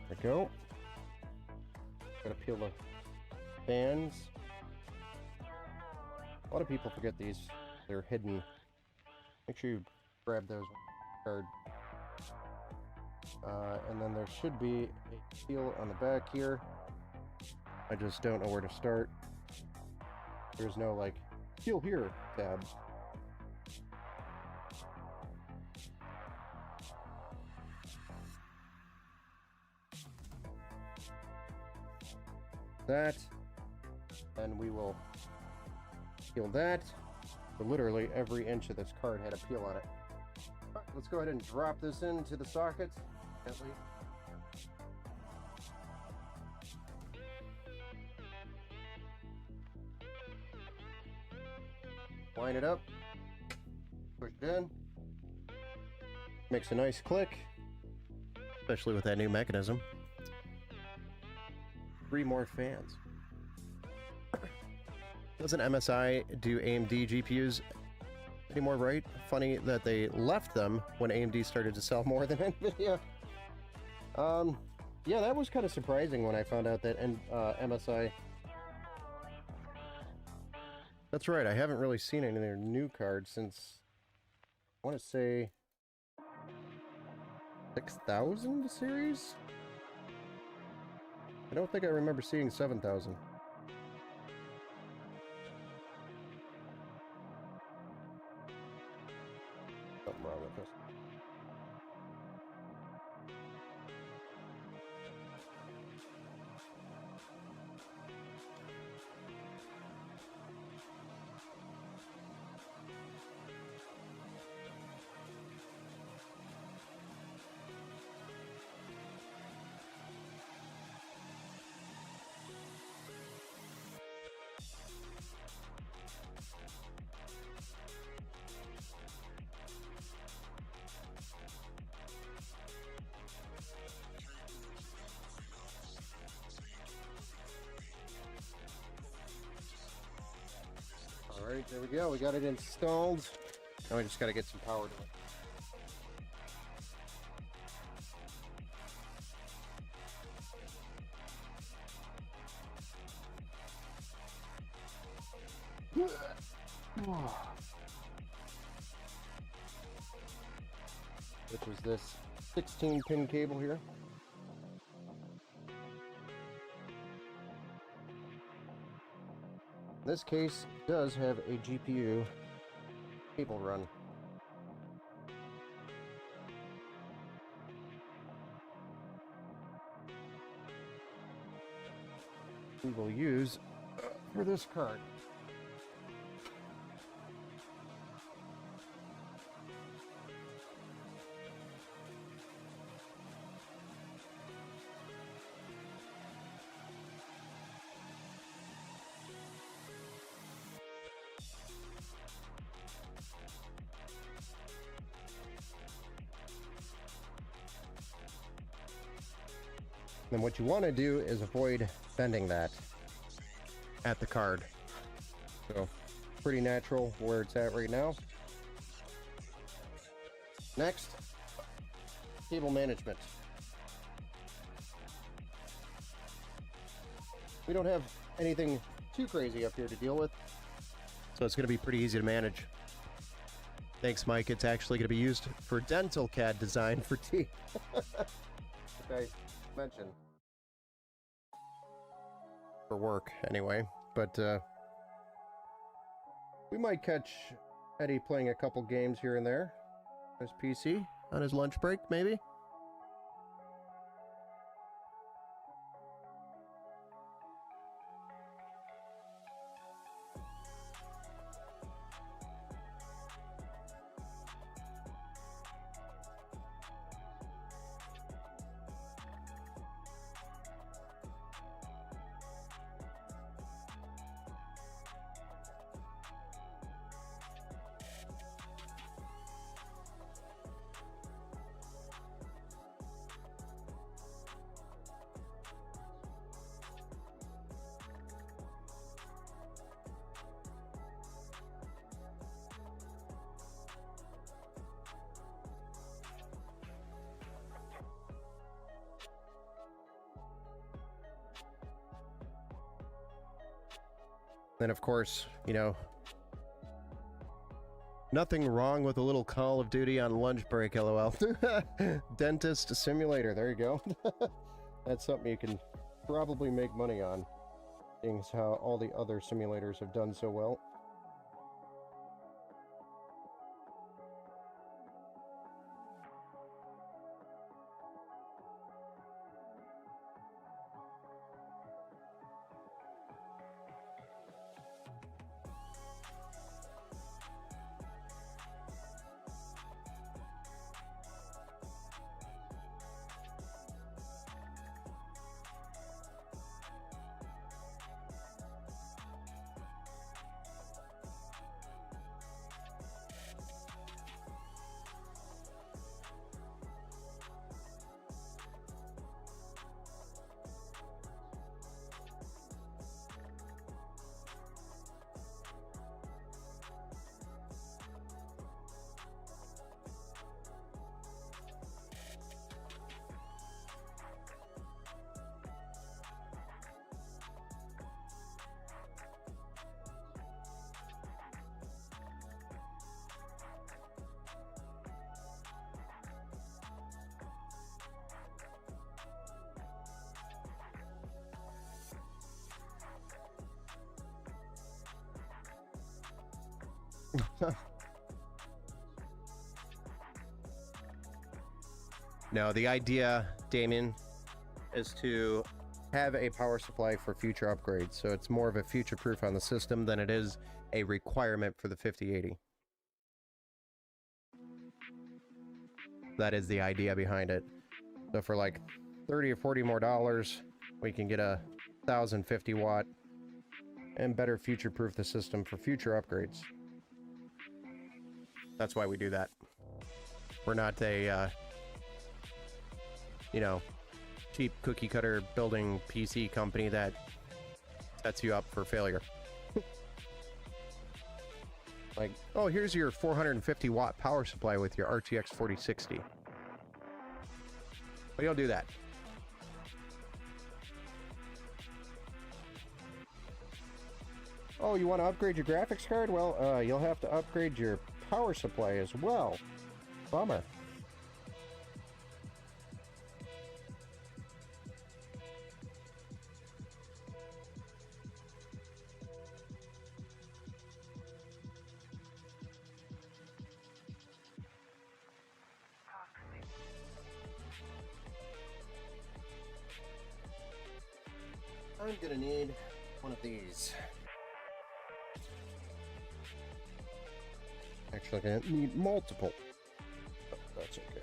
There we go. Gotta peel the fans. A lot of people forget these. They're hidden. Make sure you grab those card. And then there should be a peel on the back here. I just don't know where to start. There's no like peel here tab. That, and we will peel that. So literally every inch of this card had a peel on it. All right, let's go ahead and drop this into the socket gently. Line it up, push it in. Makes a nice click, especially with that new mechanism. 3 more fans. Doesn't MSI do AMD GPUs anymore, right? Funny that they left them when AMD started to sell more than NVIDIA. Yeah, that was kind of surprising when I found out that MSI... That's right, I haven't really seen any of their new cards since, I want to say, 6000 series? I don't think I remember seeing 7000. Something wrong with this. Alright, there we go. We got it installed. Now we just got to get some power to it. Which is this 16-pin cable here. This case does have a GPU cable run. We will use for this card. Then what you want to do is avoid bending that at the card. So, pretty natural where it's at right now. Next, cable management. We don't have anything too crazy up here to deal with, so it's going to be pretty easy to manage. Thanks, Mike. It's actually going to be used for dental CAD design for teeth. Which I mentioned. For work, anyway. But, we might catch Eddie playing a couple games here and there. His PC on his lunch break, maybe? Then, of course, you know, nothing wrong with a little Call of Duty on lunch break, lol. Dentist simulator, there you go. That's something you can probably make money on, seeing as how all the other simulators have done so well. No, the idea, Damien, is to have a power supply for future upgrades, so it's more of a future proof on the system than it is a requirement for the 5080. That is the idea behind it. So for like 30 or 40 more dollars, we can get a 1050 watt and better future proof the system for future upgrades. That's why we do that. We're not a you know, cheap cookie cutter building PC company that sets you up for failure. Like, oh, here's your 450 watt power supply with your RTX 4060. We don't do that. Oh, you want to upgrade your graphics card? Well, you'll have to upgrade your power supply as well. Bummer. I'm gonna need one of these. Actually, I'm gonna need multiple. But that's okay.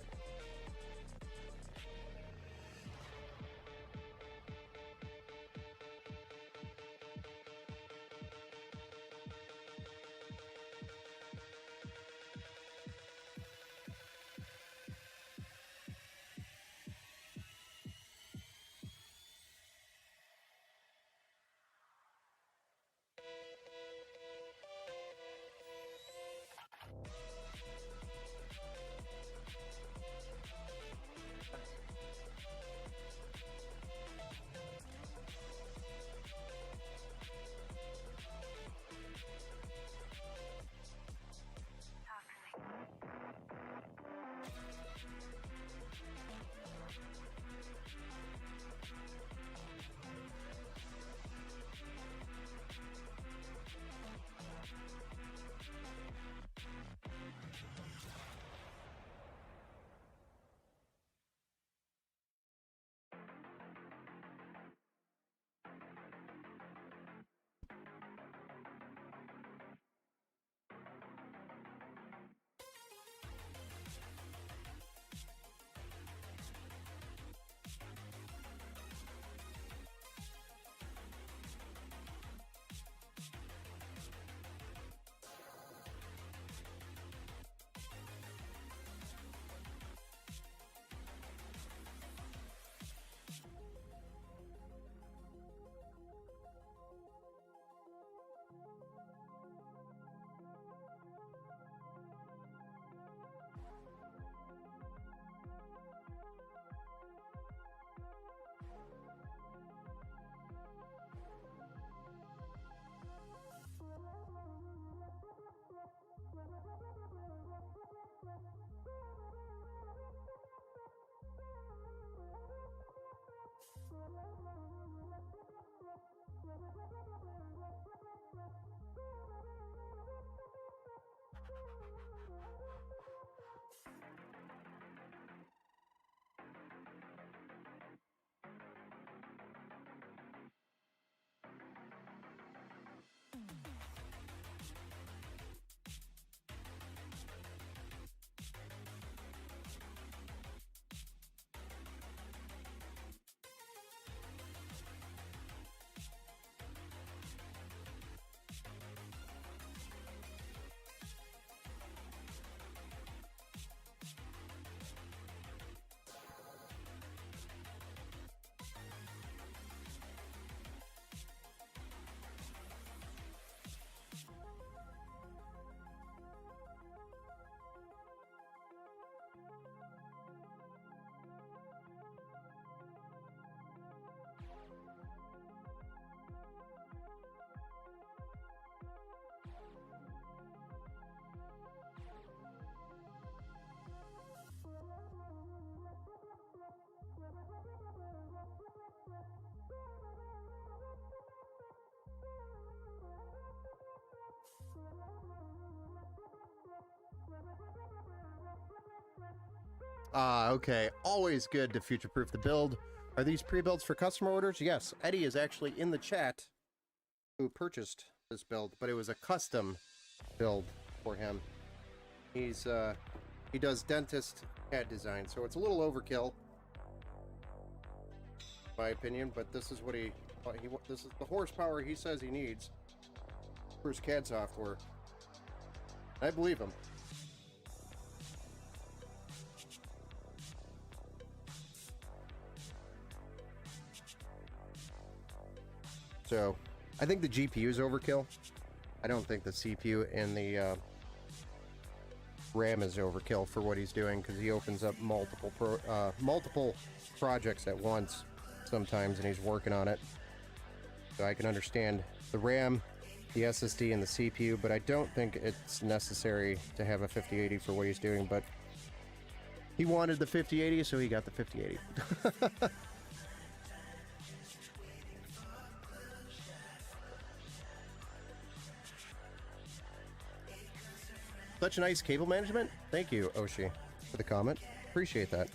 Okay. Always good to future-proof the build. Are these pre-builds for customer orders? Yes. Eddie is actually in the chat who purchased this build, but it was a custom build for him. He's, he does dentist CAD design, so it's a little overkill, in my opinion, but this is what this is the horsepower he says he needs for his CAD software. I believe him. So, I think the GPU is overkill. I don't think the CPU and the RAM is overkill for what he's doing, because he opens up multiple projects at once sometimes, and he's working on it. So I can understand the RAM, the SSD, and the CPU, but I don't think it's necessary to have a 5080 for what he's doing. But he wanted the 5080, so he got the 5080. Such nice cable management. Thank you, Oshi, for the comment. Appreciate that.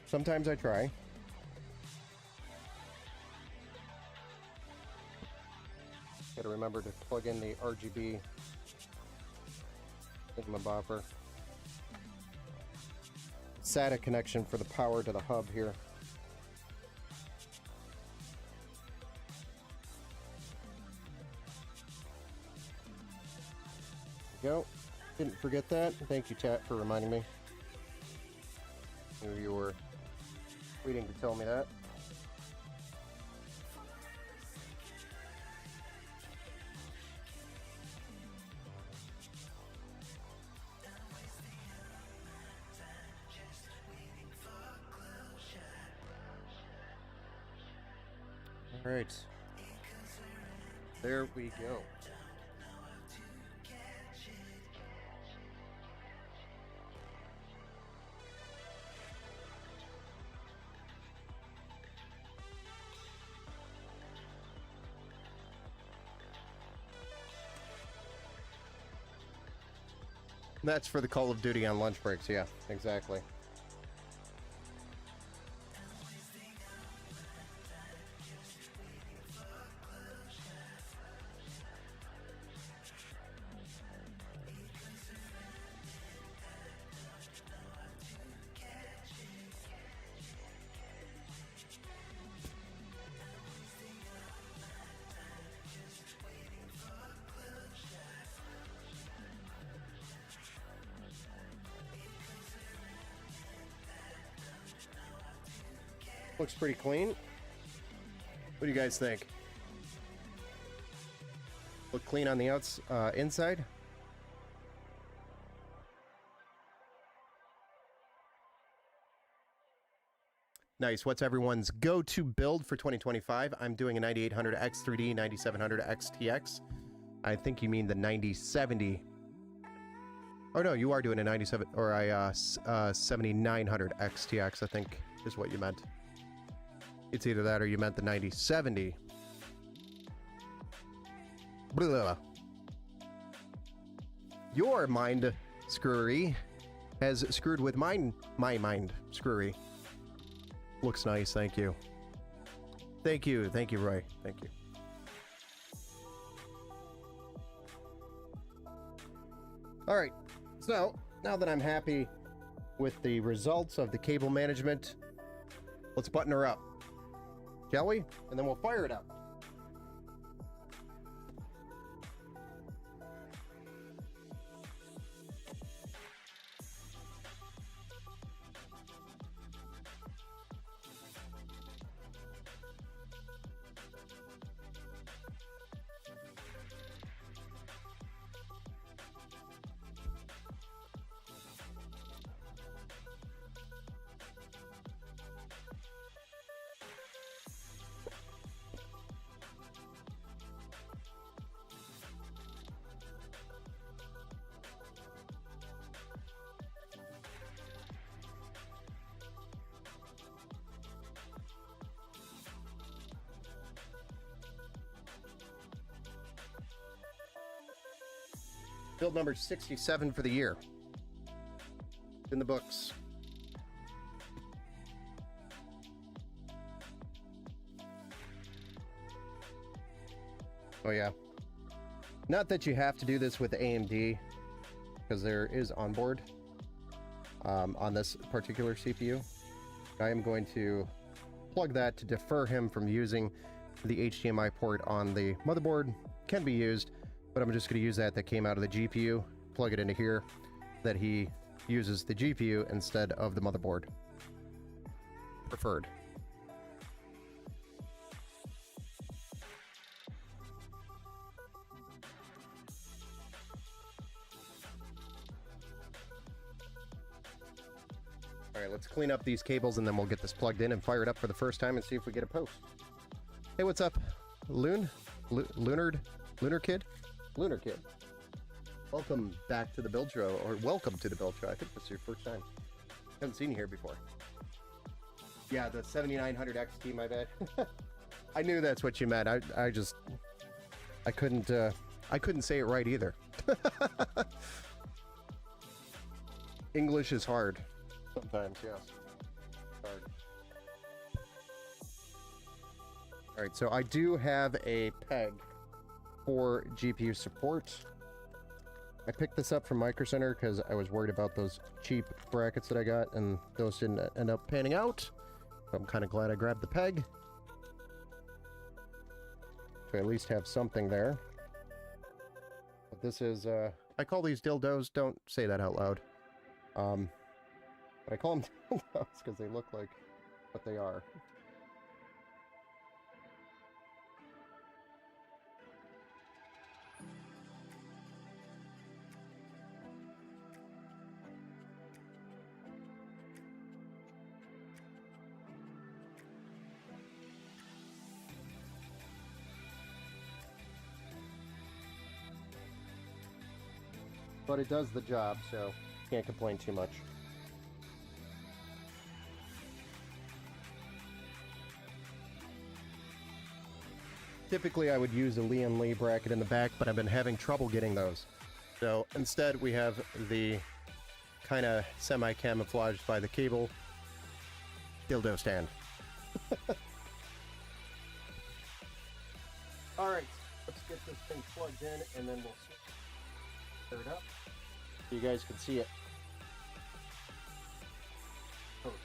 Sometimes I try. Gotta remember to plug in the RGB thingamabopper. SATA connection for the power to the hub here. Go. Didn't forget that. Thank you, chat, for reminding me. You were waiting to tell me that. All right. There we go. That's for the Call of Duty on lunch breaks, yeah, exactly. Looks pretty clean. What do you guys think? Look clean on the inside? Nice. What's everyone's go-to build for 2025? I'm doing a 9800 X3D, 9700 XTX. I think you mean the 9070. Oh no, you are doing a 97 or a 7900 XTX, I think is what you meant. It's either that or you meant the 9070. Blah. Your mind screwery has screwed with my mind screwery. Looks nice, thank you. Thank you, Roy. Thank you. All right, so now that I'm happy with the results of the cable management, let's button her up. Shall we? And then we'll fire it up. Build number 67 for the year. In the books. Oh yeah. Not that you have to do this with AMD, because there is onboard on this particular CPU. I am going to plug that to defer him from using the HDMI port on the motherboard. Can be used, but I'm just going to use that came out of the GPU, plug it into here, that he uses the GPU instead of the motherboard. Preferred. Alright, let's clean up these cables and then we'll get this plugged in and fire it up for the first time and see if we get a post. Hey, what's up? Lunar Kid? Lunar Kid. Welcome back to the build show, or welcome to the build show. I think this is your first time. Haven't seen you here before. Yeah, the 7900 XT, my bad. I knew that's what you meant. I couldn't say it right either. English is hard. Sometimes, yes. Hard. Alright, so I do have a peg for GPU support. I picked this up from Micro Center because I was worried about those cheap brackets that I got, and those didn't end up panning out. So I'm kind of glad I grabbed the peg. To at least have something there. But this is, I call these dildos, don't say that out loud. But I call them dildos because they look like what they are. But it does the job, so can't complain too much. Typically I would use a Lian Li bracket in the back, but I've been having trouble getting those. So instead we have the kind of semi-camouflaged by the cable dildo stand. Alright, let's get this thing plugged in and then we'll stir it up so you guys can see it. Post.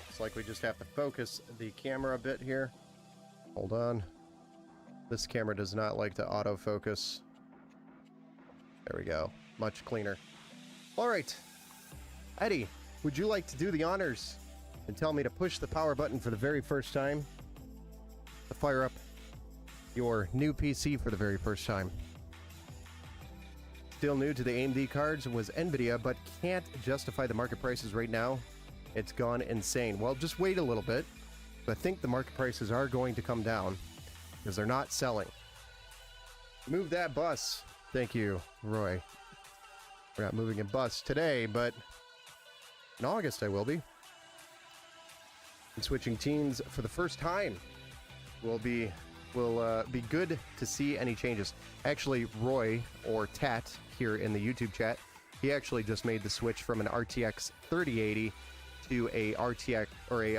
It's like we just have to focus the camera a bit here. Hold on. This camera does not like to autofocus. There we go. Much cleaner. Alright. Eddie, would you like to do the honors and tell me to push the power button for the very first time to fire up your new PC for the very first time? Still new to the AMD cards was NVIDIA, but can't justify the market prices right now. It's gone insane. Well, just wait a little bit. I think the market prices are going to come down because they're not selling. Move that bus. Thank you, Roy. We're not moving a bus today, but in August I will be. And switching teams for the first time will be good to see any changes. Actually, Roy, or Tat here in the YouTube chat, he actually just made the switch from an RTX 3080 to a RTX or a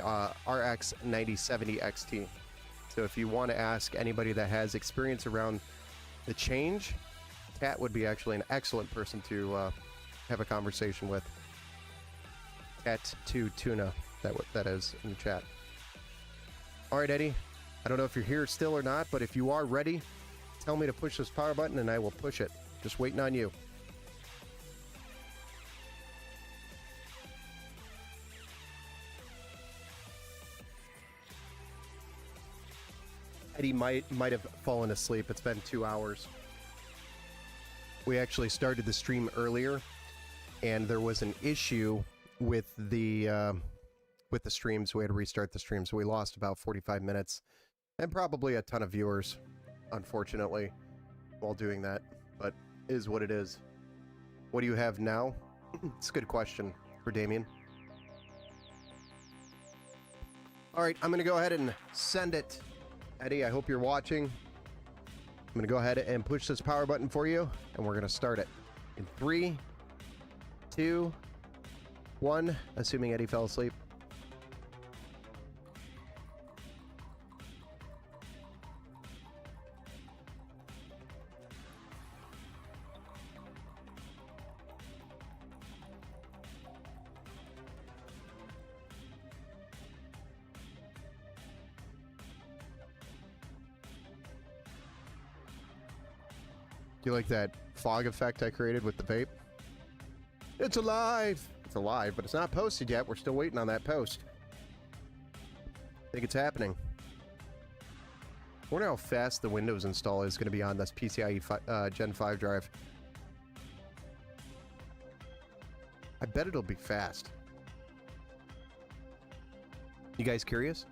RX 9070 XT. So if you want to ask anybody that has experience around the change, Kat would be actually an excellent person to have a conversation with. Cat2 Tuna, that is in the chat. All right, Eddie. I don't know if you're here still or not, but if you are ready, tell me to push this power button and I will push it. Just waiting on you. Eddie might have fallen asleep. It's been 2 hours. We actually started the stream earlier, and there was an issue with the with the streams. We had to restart the stream, so we lost about 45 minutes and probably a ton of viewers, unfortunately, while doing that. But is what it is. What do you have now? It's a good question for Damien. All right, I'm going to go ahead and send it. Eddie, I hope you're watching. I'm going to go ahead and push this power button for you, and we're going to start it in 3, 2, 1, assuming Eddie fell asleep. Do you like that fog effect I created with the vape? It's alive! It's alive, but it's not posted yet. We're still waiting on that post. I think it's happening. I wonder how fast the Windows install is going to be on this PCIe Gen 5 drive. I bet it'll be fast. You guys curious?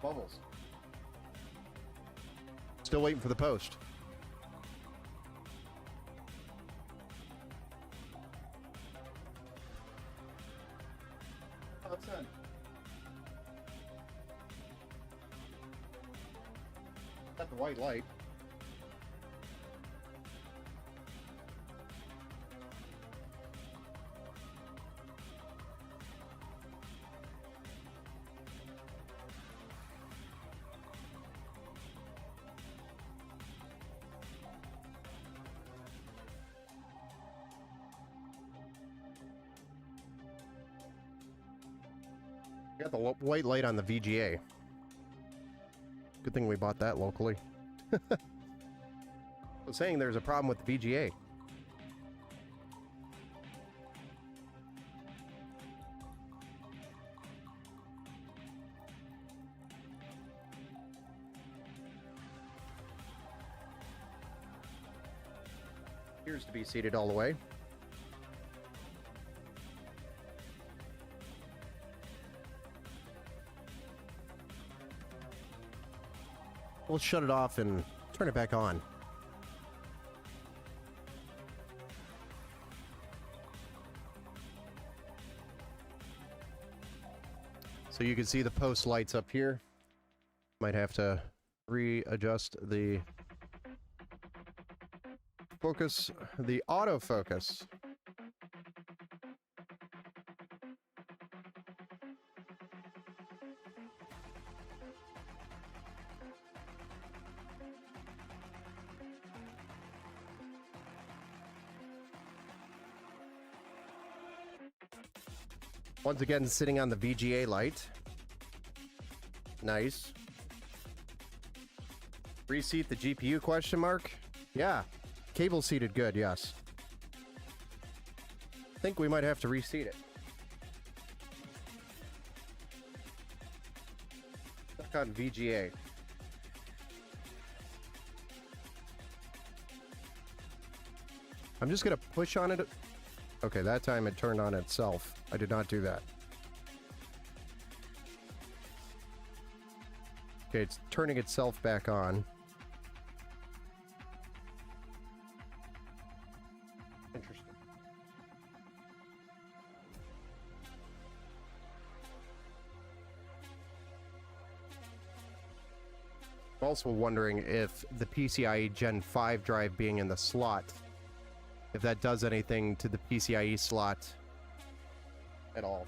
Bubbles. Still waiting for the post. Oh, it's done. Got the white light. Got the white light on the VGA. Good thing we bought that locally. I was saying there's a problem with the VGA. Appears to be seated all the way. We'll shut it off and turn it back on. So you can see the post lights up here. Might have to readjust the focus, the autofocus. Once again, sitting on the VGA light. Nice. Reseat the GPU question mark? Yeah. Cable seated good, yes. I think we might have to reseat it. Stuck on VGA. I'm just gonna push on it. Okay, that time it turned on itself. I did not do that. Okay, it's turning itself back on. Interesting. I'm also wondering if the PCIe Gen 5 drive being in the slot, if that does anything to the PCIe slot at all.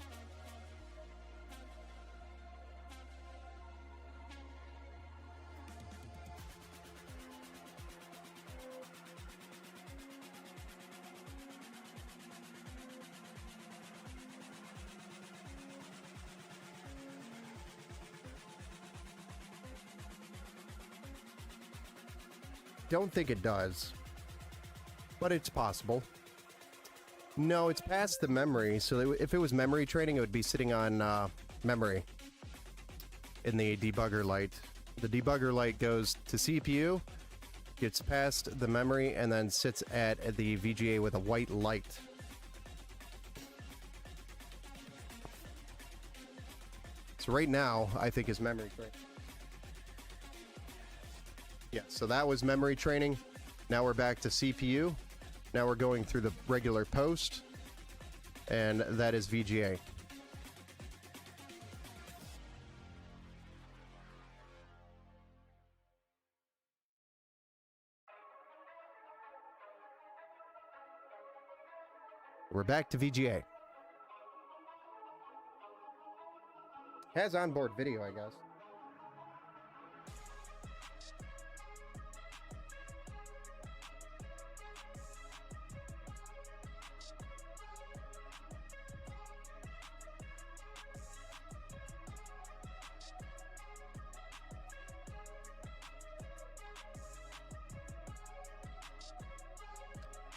Don't think it does. but it's possible. No, it's past the memory, so if it was memory training, it would be sitting on memory in the debugger light. The debugger light goes to CPU, gets past the memory, and then sits at the VGA with a white light. So right now, I think is memory training. Yeah, so that was memory training. Now we're back to CPU. Now we're going through the regular post, and that is VGA. We're back to VGA. Has onboard video, I guess.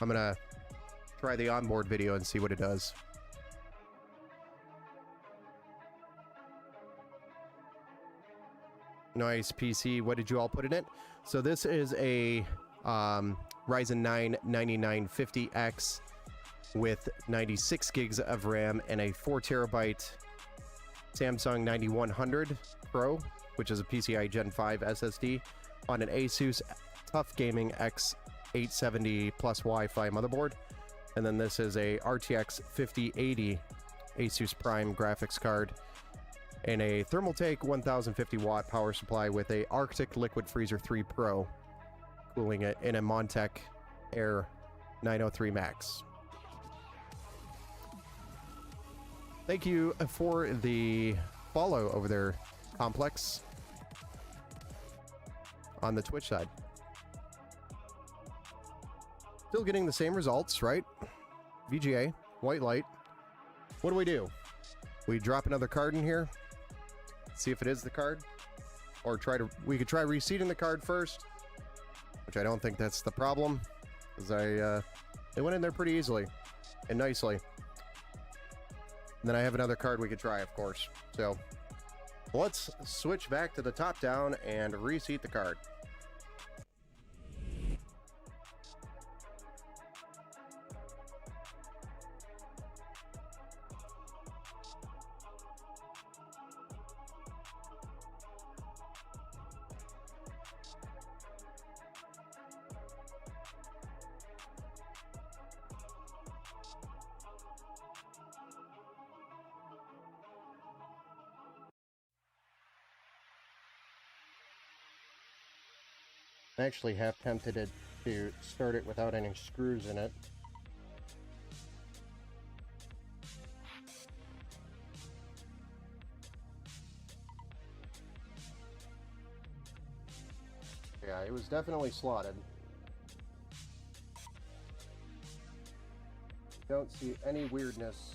I'm gonna try the onboard video and see what it does. Nice PC. What did you all put in it? So this is a Ryzen 9 9950X with 96 gigs of RAM and a 4 terabyte Samsung 9100 Pro, which is a PCI Gen 5 SSD on an Asus Tough Gaming X870 plus Wi-Fi motherboard. And then this is a RTX 5080 Asus Prime graphics card and a Thermaltake 1050 watt power supply with a Arctic Liquid Freezer 3 Pro cooling it in a Montech Air 903 Max. Thank you for the follow over there, Complex, on the Twitch side. Still getting the same results, right? VGA, white light. What do? We drop another card in here, see if it is the card, or we could try reseating the card first, which I don't think that's the problem, because it went in there pretty easily and nicely. And then I have another card we could try, of course. So let's switch back to the top down and reseat the card. I actually half tempted it to start it without any screws in it. Yeah, it was definitely slotted. Don't see any weirdness.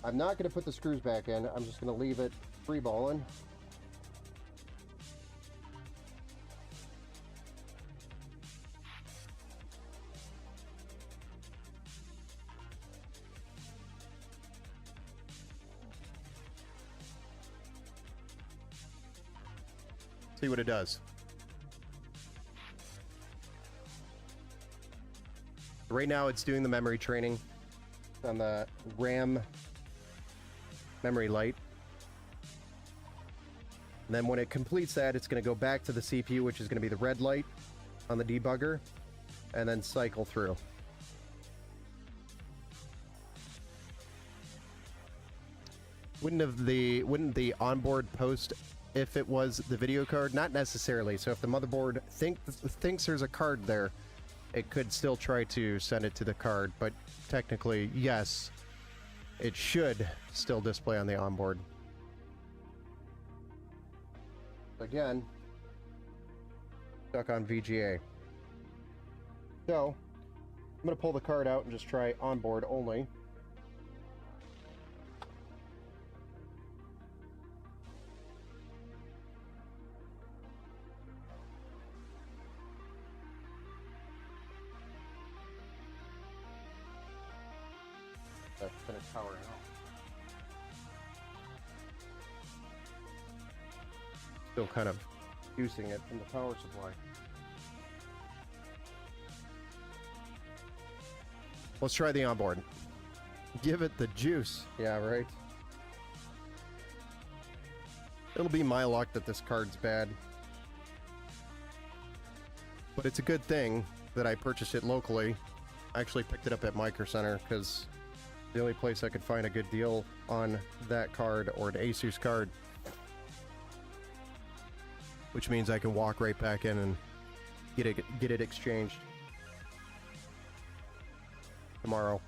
I'm not going to put the screws back in. I'm just going to leave it free balling. See what it does. Right now it's doing the memory training on the RAM memory light. And then when it completes that, it's going to go back to the CPU, which is going to be the red light on the debugger, and then cycle through. Wouldn't the onboard post if it was the video card? Not necessarily. So if the motherboard thinks there's a card there, it could still try to send it to the card, but technically, yes, it should still display on the onboard. Again, stuck on VGA. So, I'm going to pull the card out and just try onboard only. That's finished powering off. Still kind of using it from the power supply. Let's try the onboard. Give it the juice. Yeah, right. It'll be my luck that this card's bad. But it's a good thing that I purchased it locally. I actually picked it up at Micro Center because the only place I could find a good deal on that card or an Asus card. Which means I can walk right back in and get it exchanged tomorrow.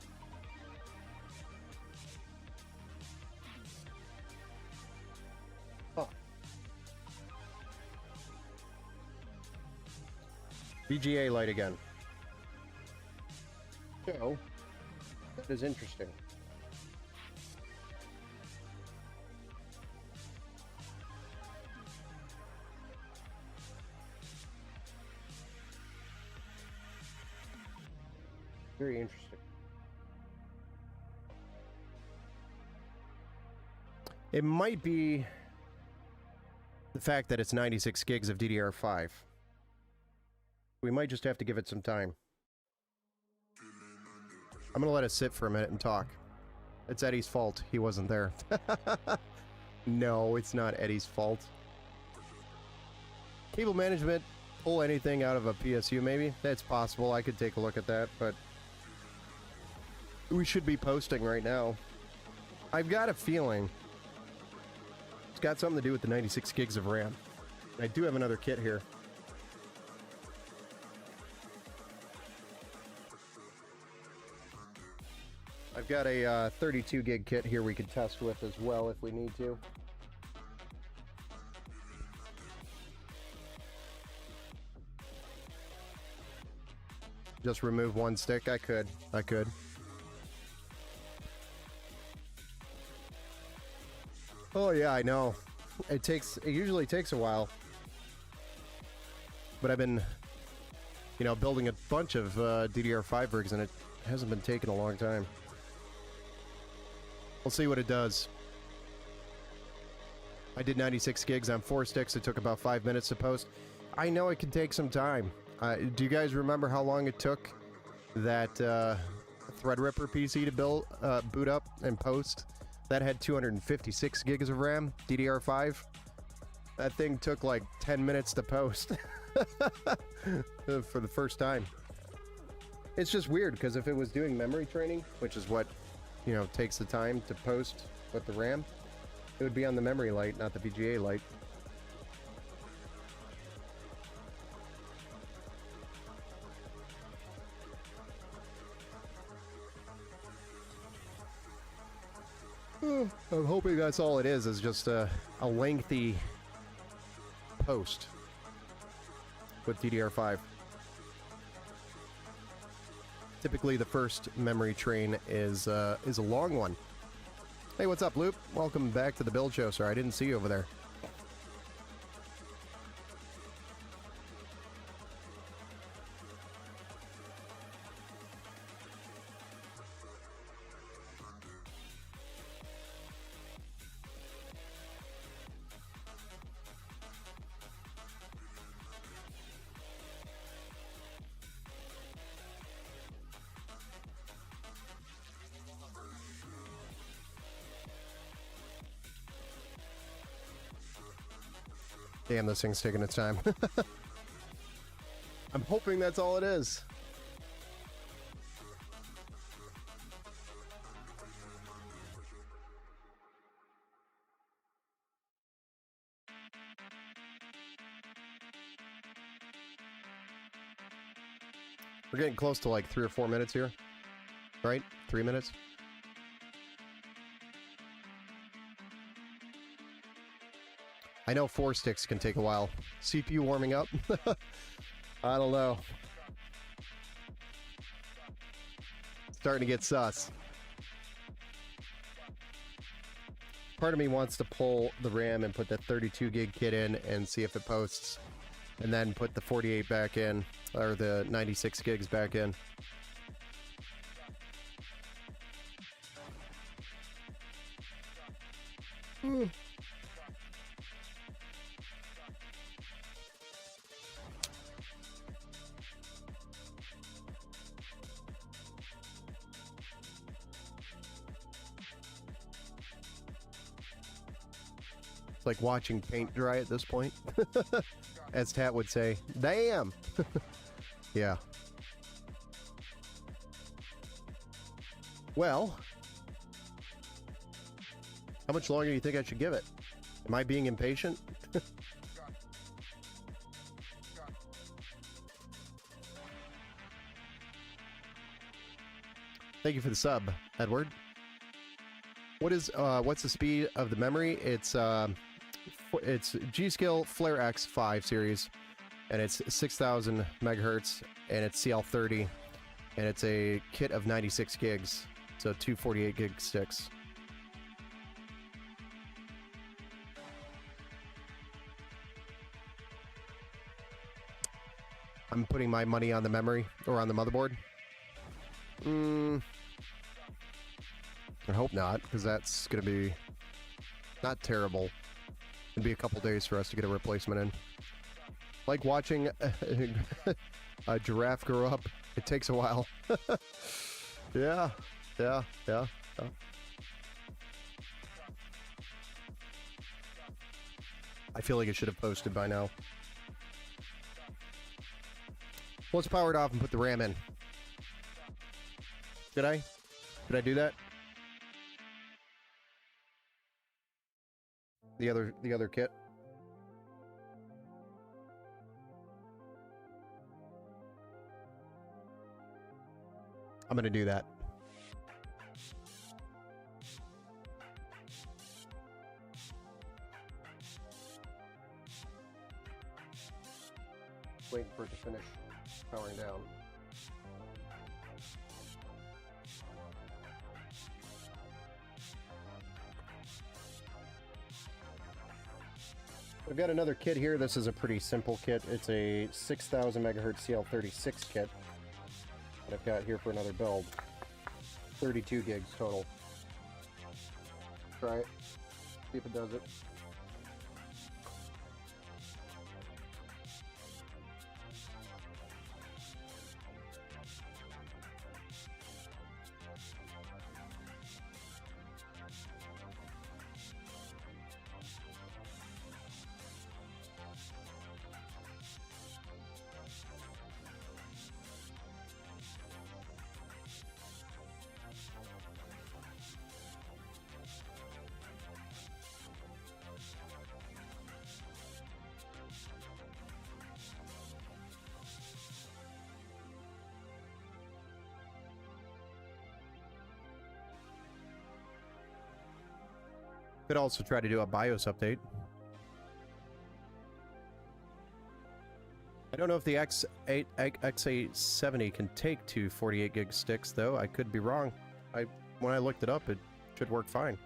Huh. VGA light again. So, that is interesting. Very interesting. It might be the fact that it's 96 gigs of DDR5. We might just have to give it some time. I'm gonna let it sit for a minute and talk. It's Eddie's fault. He wasn't there. No, it's not Eddie's fault. Cable management, pull anything out of a PSU maybe? That's possible. I could take a look at that, but we should be posting right now. I've got a feeling it's got something to do with the 96 gigs of RAM. I do have another kit here. I've got a 32 gig kit here we could test with as well if we need to. Just remove one stick? I could. Oh yeah, I know. It usually takes a while. But I've been, building a bunch of DDR5 rigs and it hasn't been taking a long time. We'll see what it does. I did 96 gigs on 4 sticks. It took about 5 minutes to post. I know it can take some time. Do you guys remember how long it took that Threadripper PC to boot up and post? That had 256 gigs of RAM, DDR5. That thing took like 10 minutes to post for the first time. It's just weird because if it was doing memory training, which is what takes the time to post with the RAM, it would be on the memory light, not the VGA light. I'm hoping that's all it is just a lengthy post with DDR5. Typically, the first memory train is a long one. Hey, what's up, Loop? Welcome back to the Build Show, sir. I didn't see you over there. Damn, this thing's taking its time. I'm hoping that's all it is. We're getting close to like 3 or 4 minutes here. Right? 3 minutes? I know 4 sticks can take a while. CPU warming up? I don't know. Starting to get sus. Part of me wants to pull the RAM and put that 32 gig kit in and see if it posts. And then put the 48 back in, or the 96 gigs back in. It's like watching paint dry at this point. As Tat would say, damn! Yeah. Well, how much longer do you think I should give it? Am I being impatient? Thank you for the sub, Edward. What's the speed of the memory? It's G.Skill Flare X 5 series, and it's 6,000 megahertz, and it's CL30, and it's a kit of 96 gigs, so 248 gig sticks. I'm putting my money on the memory, or on the motherboard. I hope not, because that's going to be not terrible. It'll be a couple days for us to get a replacement in. Like watching a giraffe grow up. It takes a while. Yeah. I feel like it should have posted by now. Let's power it off and put the RAM in. Did I? Did I do that? The other kit. I'm gonna do that. Waiting for it to finish powering down. We've got another kit here. This is a pretty simple kit. It's a 6,000 megahertz CL36 kit that I've got here for another build. 32 gigs total. Try it. See if it does it. Could also try to do a BIOS update. I don't know if the X870 can take two 48 gig sticks though. I could be wrong. When I looked it up, it should work fine.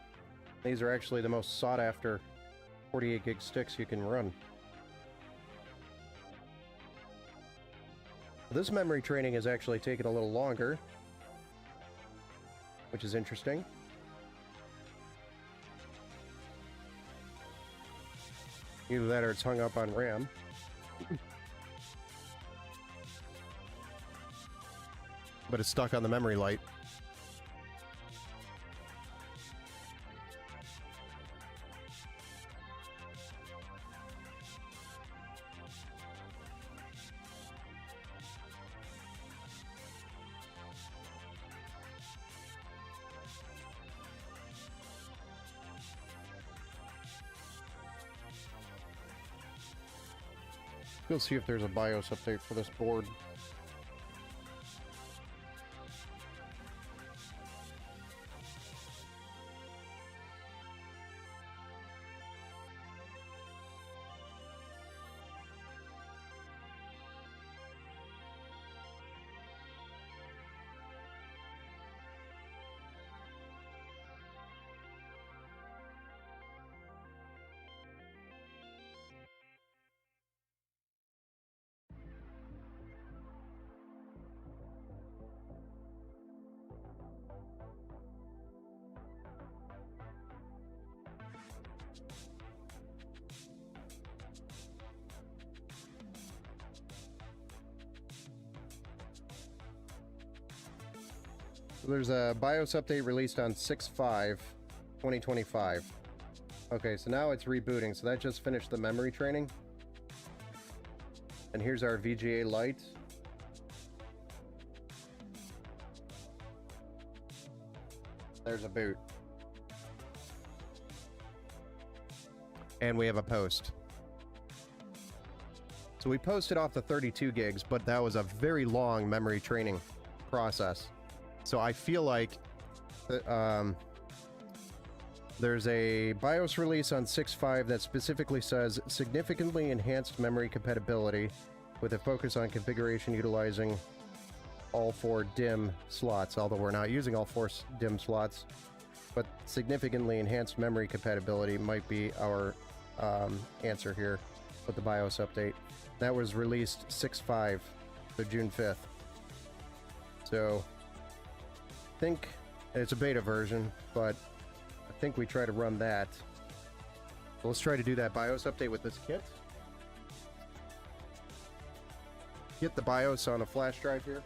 These are actually the most sought after 48 gig sticks you can run. This memory training has actually taken a little longer, which is interesting. Either that or it's hung up on RAM. But it's stuck on the memory light. We'll see if there's a BIOS update for this board. So there's a BIOS update released on 6/5/2025. Okay, so now it's rebooting. So that just finished the memory training. And here's our VGA Lite. There's a boot. And we have a post. So we posted off the 32 gigs, but that was a very long memory training process. So I feel like there's a BIOS release on 6/5 that specifically says significantly enhanced memory compatibility with a focus on configuration utilizing all 4 DIMM slots, although we're not using all 4 DIMM slots, but significantly enhanced memory compatibility might be our answer here with the BIOS update. That was released 6/5, so June 5th. So I think it's a beta version, but I think we try to run that. So let's try to do that BIOS update with this kit. Get the BIOS on a flash drive here.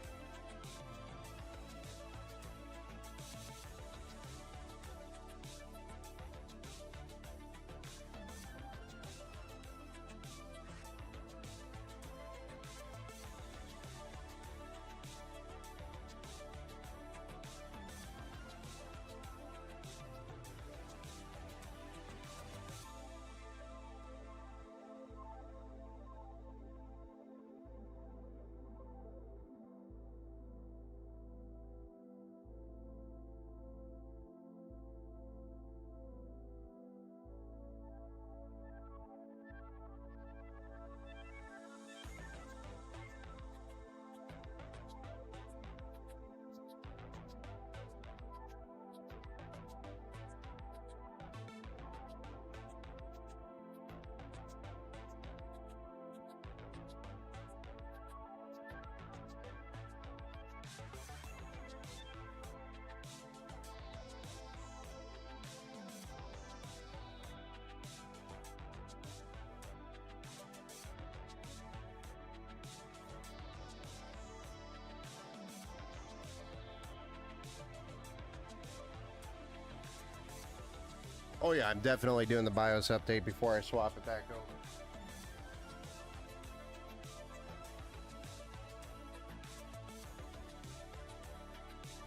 Oh yeah, I'm definitely doing the BIOS update before I swap it back over.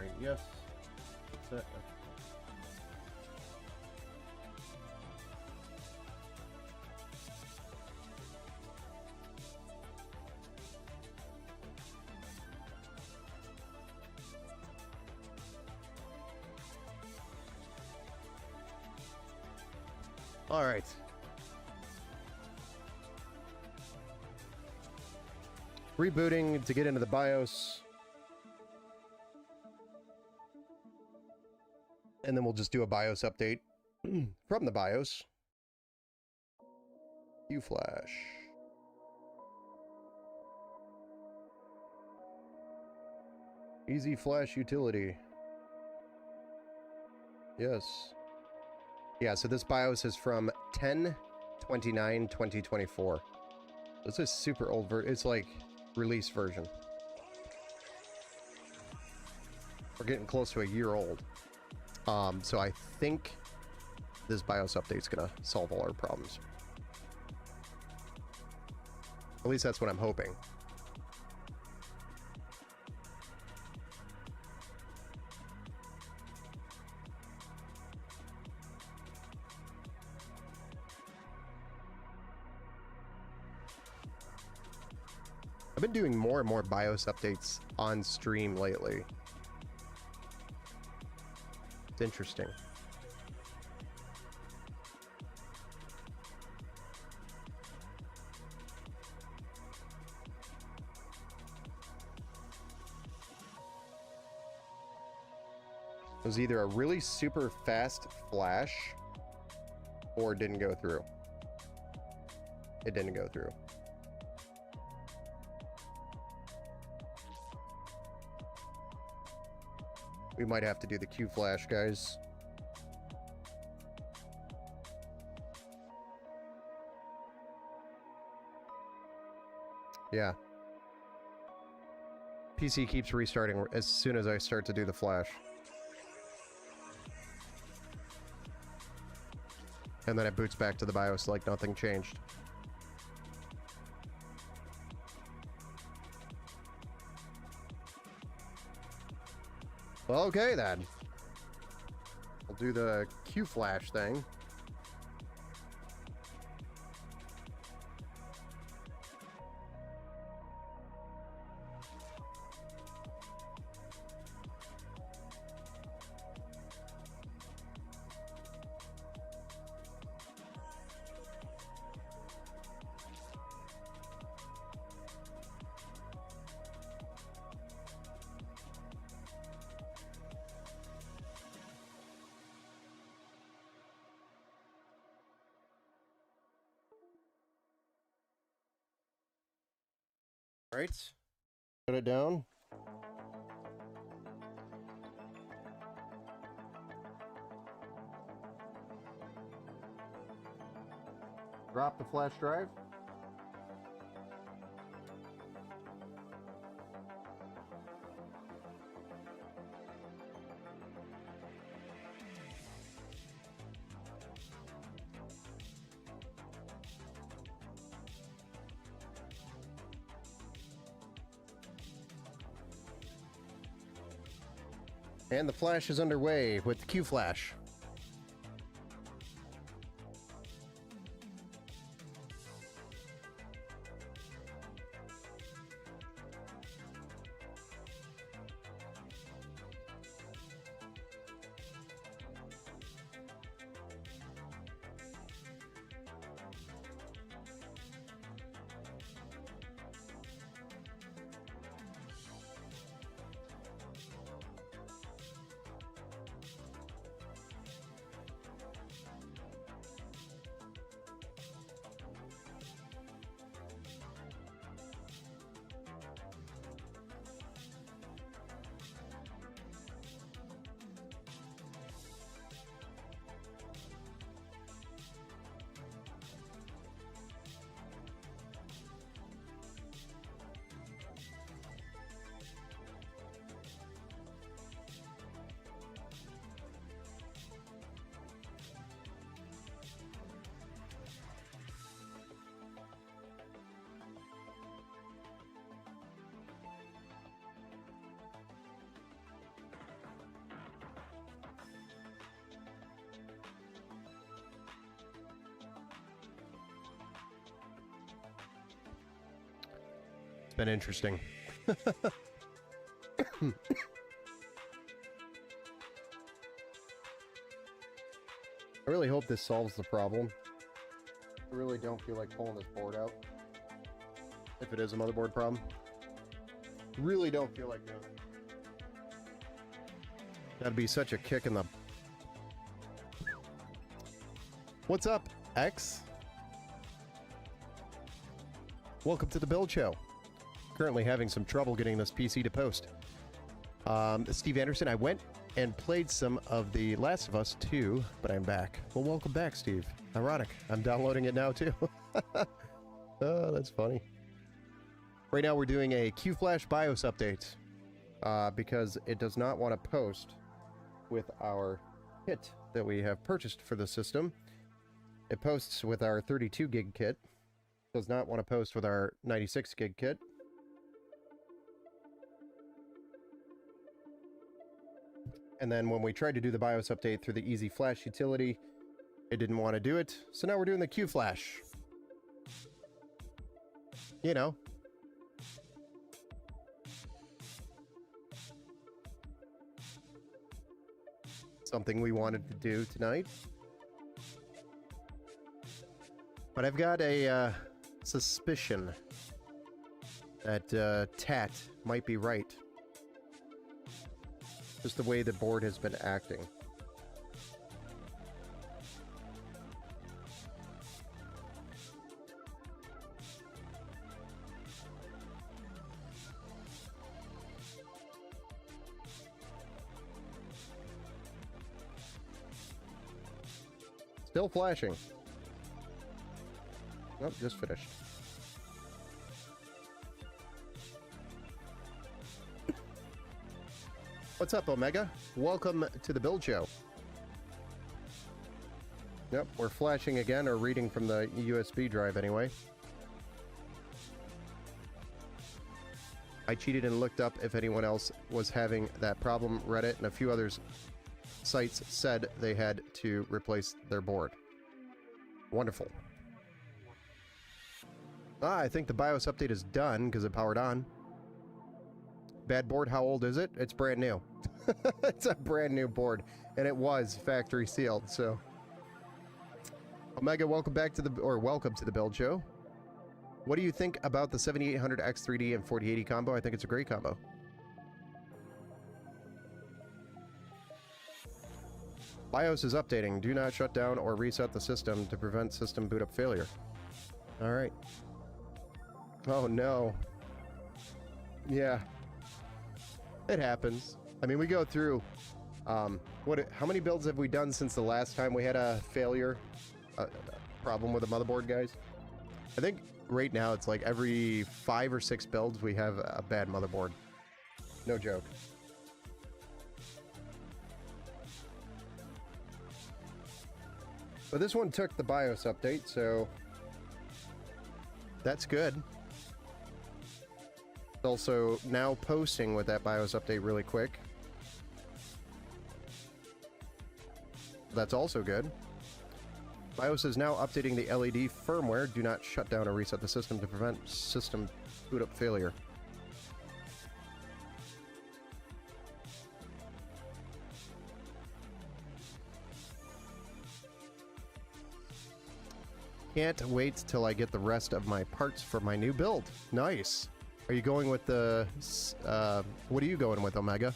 Right, yes. That's it. All right. Rebooting to get into the BIOS. And then we'll just do a BIOS update from the BIOS. QFlash. Easy Flash utility. Yes. Yeah, so this BIOS is from 10/29/2024. This is super old it's like release version. We're getting close to a year old. So I think this BIOS update's gonna solve all our problems. At least that's what I'm hoping. I've been doing more and more BIOS updates on stream lately. It's interesting. It was either a really super fast flash or it didn't go through. It didn't go through. We might have to do the QFlash, guys. Yeah. PC keeps restarting as soon as I start to do the flash. And then it boots back to the BIOS like nothing changed. Well, okay then. I'll do the Q-Flash thing. Right. Put it down. Drop the flash drive. And the flash is underway with the Q-Flash. It's been interesting. I really hope this solves the problem. I really don't feel like pulling this board out. If it is a motherboard problem. Really don't feel like doing it. That'd be such a kick in the... What's up, X? Welcome to the build show. Currently having some trouble getting this PC to post. Steve Anderson, I went and played some of The Last of Us 2, but I'm back. Well, welcome back, Steve. Ironic. I'm downloading it now, too. Oh, that's funny. Right now, we're doing a Q-Flash BIOS update because it does not want to post with our kit that we have purchased for the system. It posts with our 32 gig kit. Does not want to post with our 96 gig kit. And then when we tried to do the BIOS update through the Easy Flash utility, it didn't want to do it. So now we're doing the Q-Flash. You know. Something we wanted to do tonight. But I've got a suspicion that Tat might be right. Just the way the board has been acting. Still flashing. Nope, just finished. What's up, Omega? Welcome to the build show. Yep, we're flashing again, or reading from the USB drive anyway. I cheated and looked up if anyone else was having that problem. Reddit and a few others sites said they had to replace their board. Wonderful. I think the BIOS update is done because it powered on. Bad board, how old is it? It's brand new. It's a brand new board, and it was factory sealed, so. Omega, welcome to the build show. What do you think about the 7800 X3D and 4080 combo? I think it's a great combo. BIOS is updating. Do not shut down or reset the system to prevent system boot up failure. All right. Oh no. Yeah. It happens. I mean, we go through, how many builds have we done since the last time we had a failure, problem with a motherboard, guys? I think right now it's like every 5 or 6 builds we have a bad motherboard. No joke. But this one took the BIOS update, so that's good. It's also now posting with that BIOS update really quick. That's also good. BIOS is now updating the LED firmware. Do not shut down or reset the system to prevent system boot up failure. Can't wait till I get the rest of my parts for my new build. Nice. Are you going with the... what are you going with, Omega?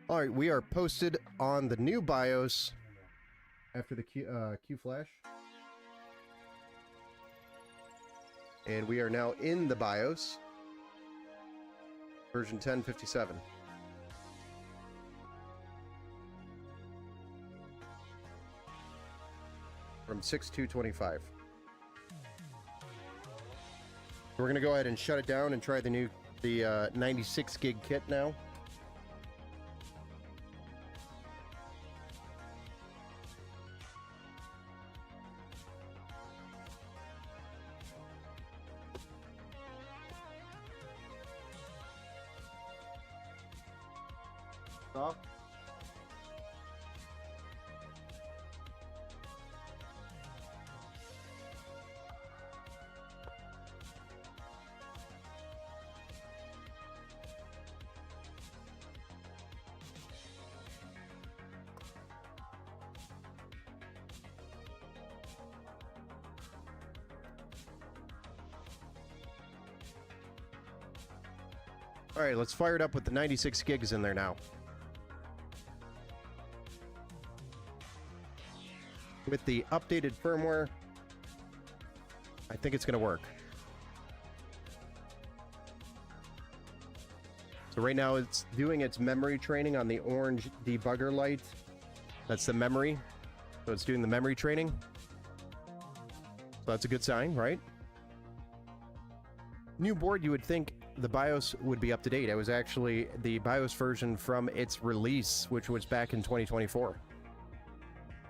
Alright, we are posted on the new BIOS after the Q-Flash. And we are now in the BIOS. Version 1057. From 6.2.25. We're going to go ahead and shut it down and try the 96 gig kit now. Stop. All right, let's fire it up with the 96 gigs in there now. With the updated firmware, I think it's going to work. So right now it's doing its memory training on the orange debugger light. That's the memory. So it's doing the memory training. So that's a good sign, right? New board, you would think the BIOS would be up to date. It was actually the BIOS version from its release, which was back in 2024.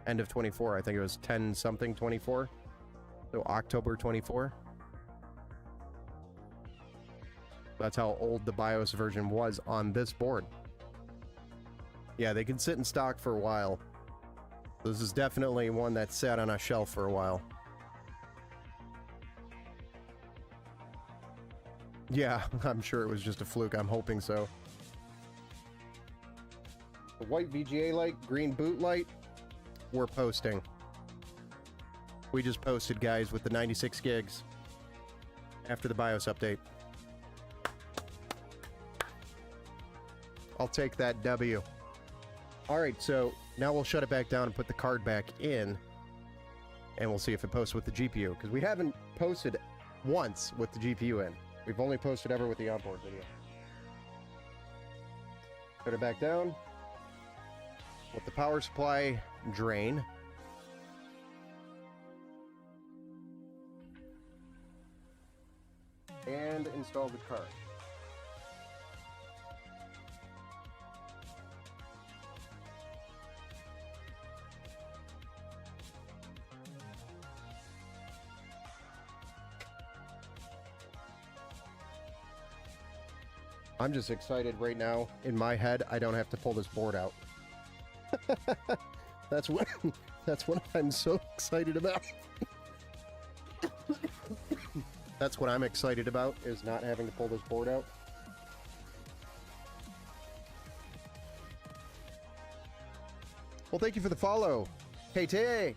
End of 24, I think it was 10-something 24. So October 24. That's how old the BIOS version was on this board. Yeah, they can sit in stock for a while. This is definitely one that sat on a shelf for a while. Yeah, I'm sure it was just a fluke. I'm hoping so. The white VGA light, green boot light, we're posting. We just posted, guys, with the 96 gigs after the BIOS update. I'll take that W. All right, so now we'll shut it back down and put the card back in, and we'll see if it posts with the GPU, because we haven't posted once with the GPU in. We've only posted ever with the onboard video. Put it back down. Let the power supply drain. And and install the card. I'm just excited right now. In my head, I don't have to pull this board out. That's what I'm so excited about. That's what I'm excited about, is not having to pull this board out. Well, thank you for the follow. Keita.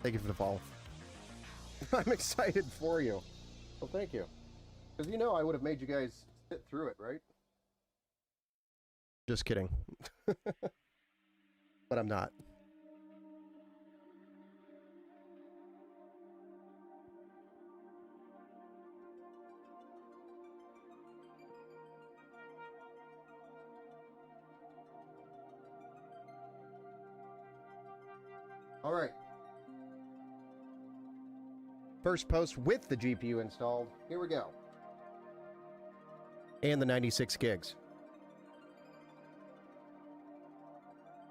Thank you for the follow. I'm excited for you. Well, thank you. Because you know I would have made you guys sit through it, right? Just kidding. But I'm not. All right. First post with the GPU installed. Here we go. And the 96 gigs.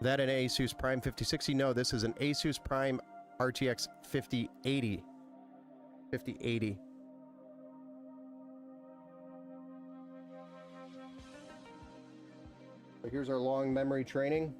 That an Asus Prime 5060? No, this is an Asus Prime RTX 5080. 5080. So here's our long memory training.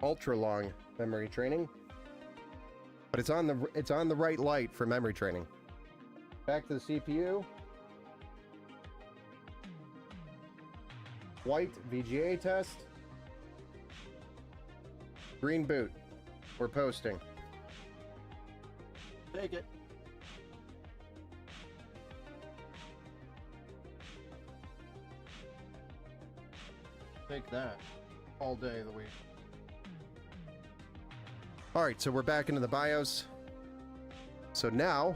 Ultra long memory training, but it's on the right light for memory training. Back to the CPU. White VGA test. Green boot. We're posting. Take it. Take that all day of the week. Alright, so we're back into the BIOS. So now,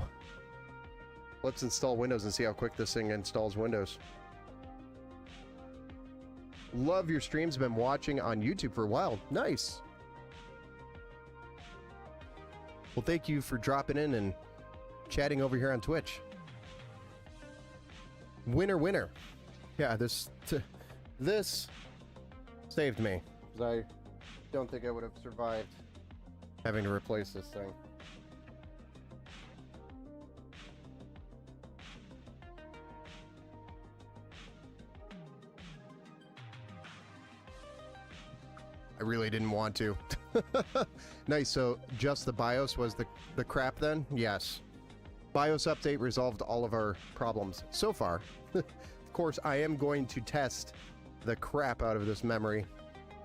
let's install Windows and see how quick this thing installs Windows. Love your streams. Been watching on YouTube for a while. Nice. Well, thank you for dropping in and chatting over here on Twitch. Winner, winner. Yeah, this saved me, because I don't think I would have survived having to replace this thing. I really didn't want to. Nice, so just the BIOS was the crap then? Yes. BIOS update resolved all of our problems so far. Of course, I am going to test the crap out of this memory.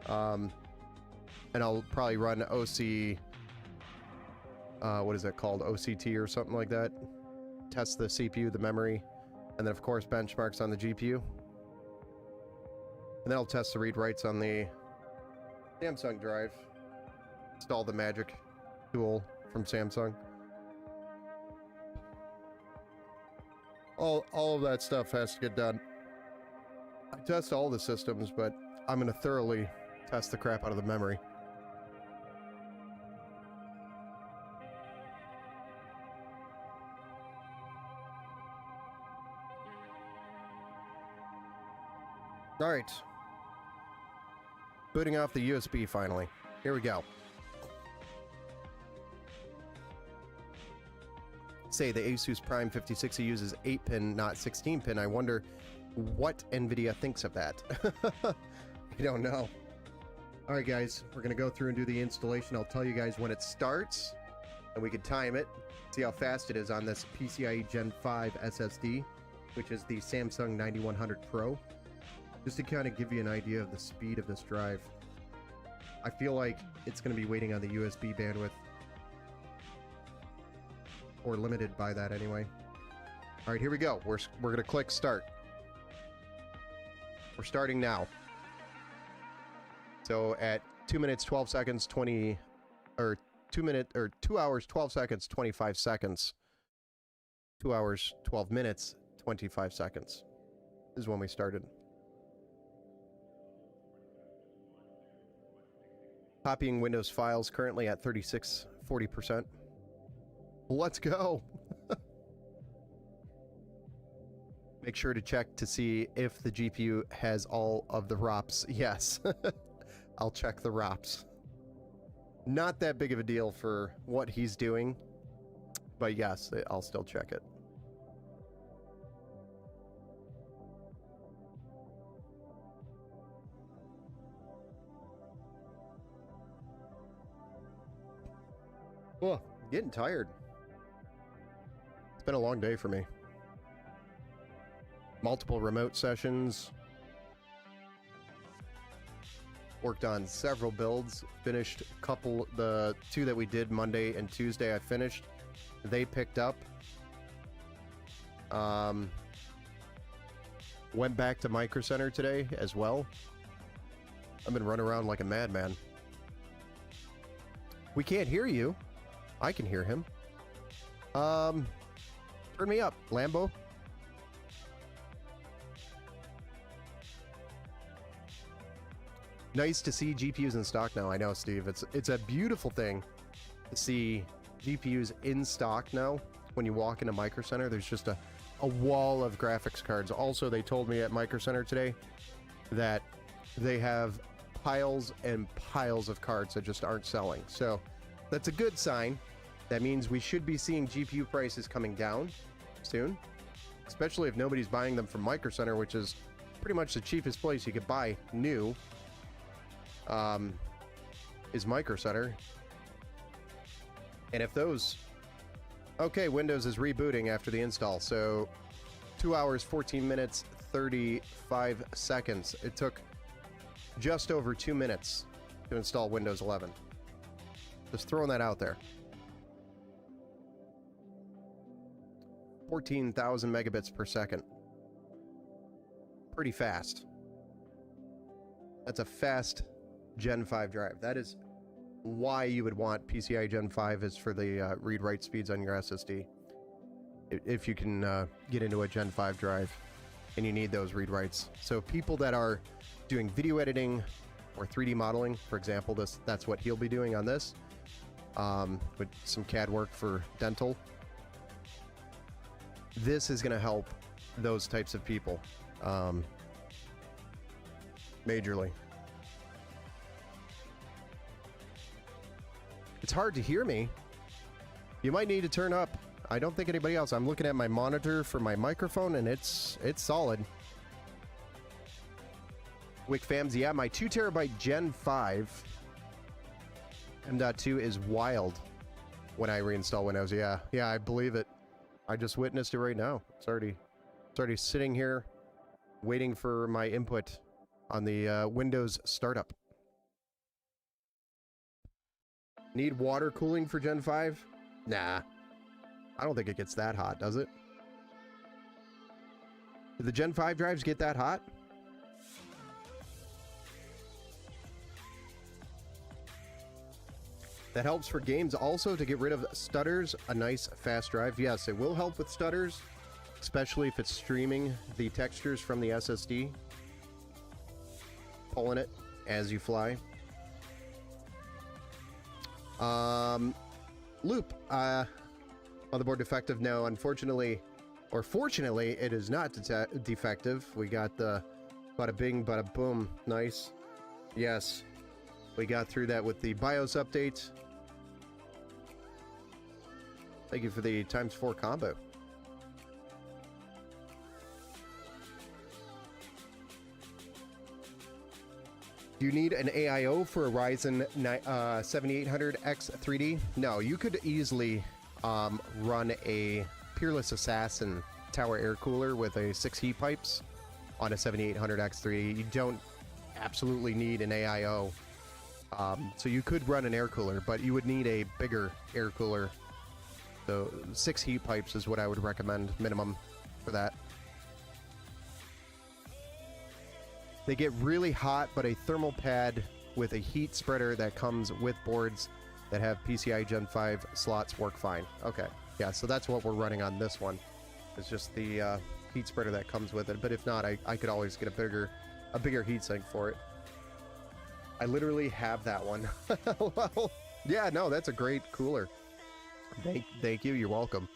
And I'll probably run OC... what is that called? OCT or something like that. Test the CPU, the memory, and then of course benchmarks on the GPU. And then I'll test the read-writes on the Samsung drive. Install the Magic tool from Samsung. All of that stuff has to get done. I test all the systems, but I'm going to thoroughly test the crap out of the memory. All right. Booting off the USB finally. Here we go. Say the Asus Prime 5060 uses 8-pin, not 16-pin. I wonder what NVIDIA thinks of that. I don't know. All right, guys, we're going to go through and do the installation. I'll tell you guys when it starts, and we can time it, see how fast it is on this PCIe Gen 5 SSD, which is the Samsung 9100 Pro. Just to kind of give you an idea of the speed of this drive. I feel like it's going to be waiting on the USB bandwidth. Or limited by that anyway. All right, here we go. We're going to click start. We're starting now. So at 2 minutes, 12 seconds, 20, or 2 hours, 12 seconds, 25 seconds. 2 hours, 12 minutes, 25 seconds is when we started. Copying Windows files currently at 40%. Let's go. Make sure to check to see if the GPU has all of the ROPs. Yes, I'll check the ROPs. Not that big of a deal for what he's doing, but yes, I'll still check it. Oh, getting tired. It's been a long day for me. Multiple remote sessions. Worked on several builds. Finished a couple, the two that we did Monday and Tuesday I finished. They picked up. Went back to Micro Center today as well. I've been running around like a madman. We can't hear you. I can hear him. Turn me up, Lambo. Nice to see GPUs in stock now. I know, Steve. It's a beautiful thing to see GPUs in stock now. When you walk into Micro Center, there's just a wall of graphics cards. Also, they told me at Micro Center today that they have piles and piles of cards that just aren't selling. So that's a good sign. That means we should be seeing GPU prices coming down soon, especially if nobody's buying them from Micro Center, which is pretty much the cheapest place you could buy new, is Micro Center. And if those... Okay, Windows is rebooting after the install, so 2 hours, 14 minutes, 35 seconds. It took just over 2 minutes to install Windows 11. Just throwing that out there. 14,000 megabits per second. Pretty fast. That's a fast Gen 5 drive. That is why you would want PCI Gen 5 is for the read-write speeds on your SSD. If you can get into a Gen 5 drive and you need those read-writes. So people that are doing video editing or 3D modeling, for example, that's what he'll be doing on this, with some CAD work for dental. This is going to help those types of people majorly. It's hard to hear me. You might need to turn up. I don't think anybody else. I'm looking at my monitor for my microphone and it's solid. Wick Fams, yeah, my 2 terabyte Gen 5 M.2 is wild when I reinstall Windows. Yeah, I believe it. I just witnessed it right now. It's already sitting here waiting for my input on the Windows startup. Need water cooling for Gen 5? Nah. I don't think it gets that hot, does it? Do the Gen 5 drives get that hot? That helps for games also to get rid of stutters. A nice fast drive. Yes, it will help with stutters, especially if it's streaming the textures from the SSD. Pulling it as you fly. Loop. Motherboard defective? No, unfortunately, or fortunately, it is not defective. We got the bada bing, bada boom. Nice. Yes. We got through that with the BIOS update. Thank you for the ×4 combo. Do you need an AIO for a Ryzen 7800X 3D? No, you could easily run a Peerless Assassin tower air cooler with a 6 heat pipes on a 7800X 3D. You don't absolutely need an AIO. So you could run an air cooler, but you would need a bigger air cooler. So 6 heat pipes is what I would recommend minimum. for that. They get really hot, but a thermal pad with a heat spreader that comes with boards that have PCI Gen 5 slots work fine. Okay, yeah, so that's what we're running on this one. It's just the heat spreader that comes with it. But if not, I could always get a bigger heatsink for it. I literally have that one. Well, yeah, no, that's a great cooler. Thank you. You're welcome.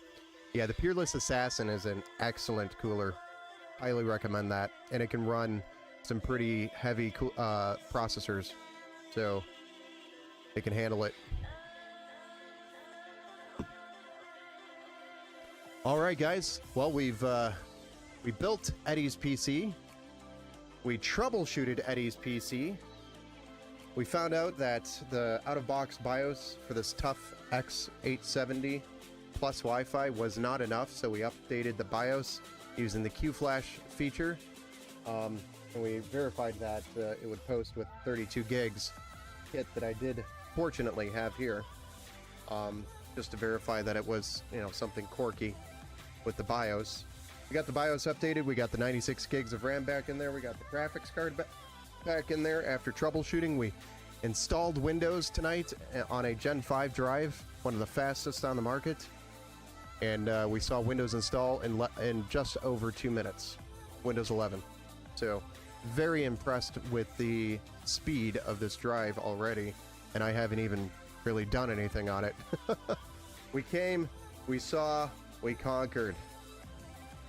Yeah, the Peerless Assassin is an excellent cooler. Highly recommend that, and it can run some pretty heavy processors, so it can handle it. All right, guys. Well, we built Eddie's PC. We troubleshooted Eddie's PC. We found out that the out-of-box BIOS for this TUF X870 plus Wi-Fi was not enough, so we updated the BIOS using the QFlash feature. And we verified that it would post with 32 gigs kit that I did fortunately have here, just to verify that it was, you know, something quirky with the BIOS. We got the BIOS updated. We got the 96 gigs of RAM back in there. We got the graphics card back in there. After troubleshooting, we installed Windows tonight on a Gen 5 drive, one of the fastest on the market, and we saw Windows install in just over 2 minutes. Windows 11. So very impressed with the speed of this drive already, and I haven't even really done anything on it. We came, we saw, we conquered.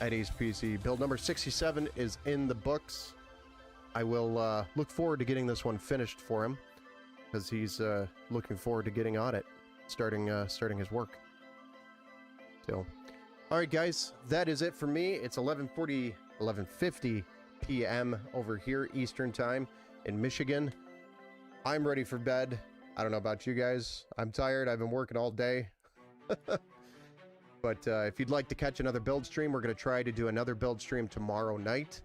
Eddie's PC build number 67 is in the books. I will look forward to getting this one finished for him, because he's looking forward to getting on it, starting his work. So, all right, guys, that is it for me. It's 11:50 p.m. over here Eastern Time in Michigan. I'm ready for bed. I don't know about you guys. I'm tired. I've been working all day. But if you'd like to catch another build stream, we're going to try to do another build stream tomorrow night.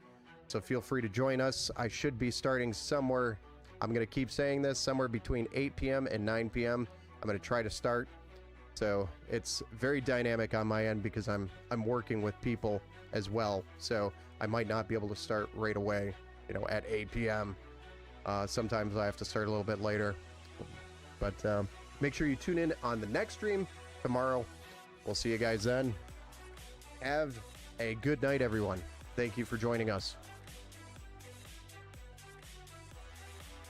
So feel free to join us. I should be starting somewhere, I'm going to keep saying this, somewhere between 8 p.m. and 9 p.m. I'm going to try to start. So it's very dynamic on my end because I'm working with people as well. So I might not be able to start right away, you know, at 8 p.m. Sometimes I have to start a little bit later. But make sure you tune in on the next stream tomorrow. We'll see you guys then. Have a good night, everyone. Thank you for joining us.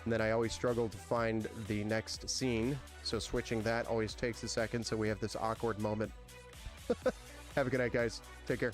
And then I always struggle to find the next scene, so switching that always takes a second, so we have this awkward moment. Have a good night, guys. Take care.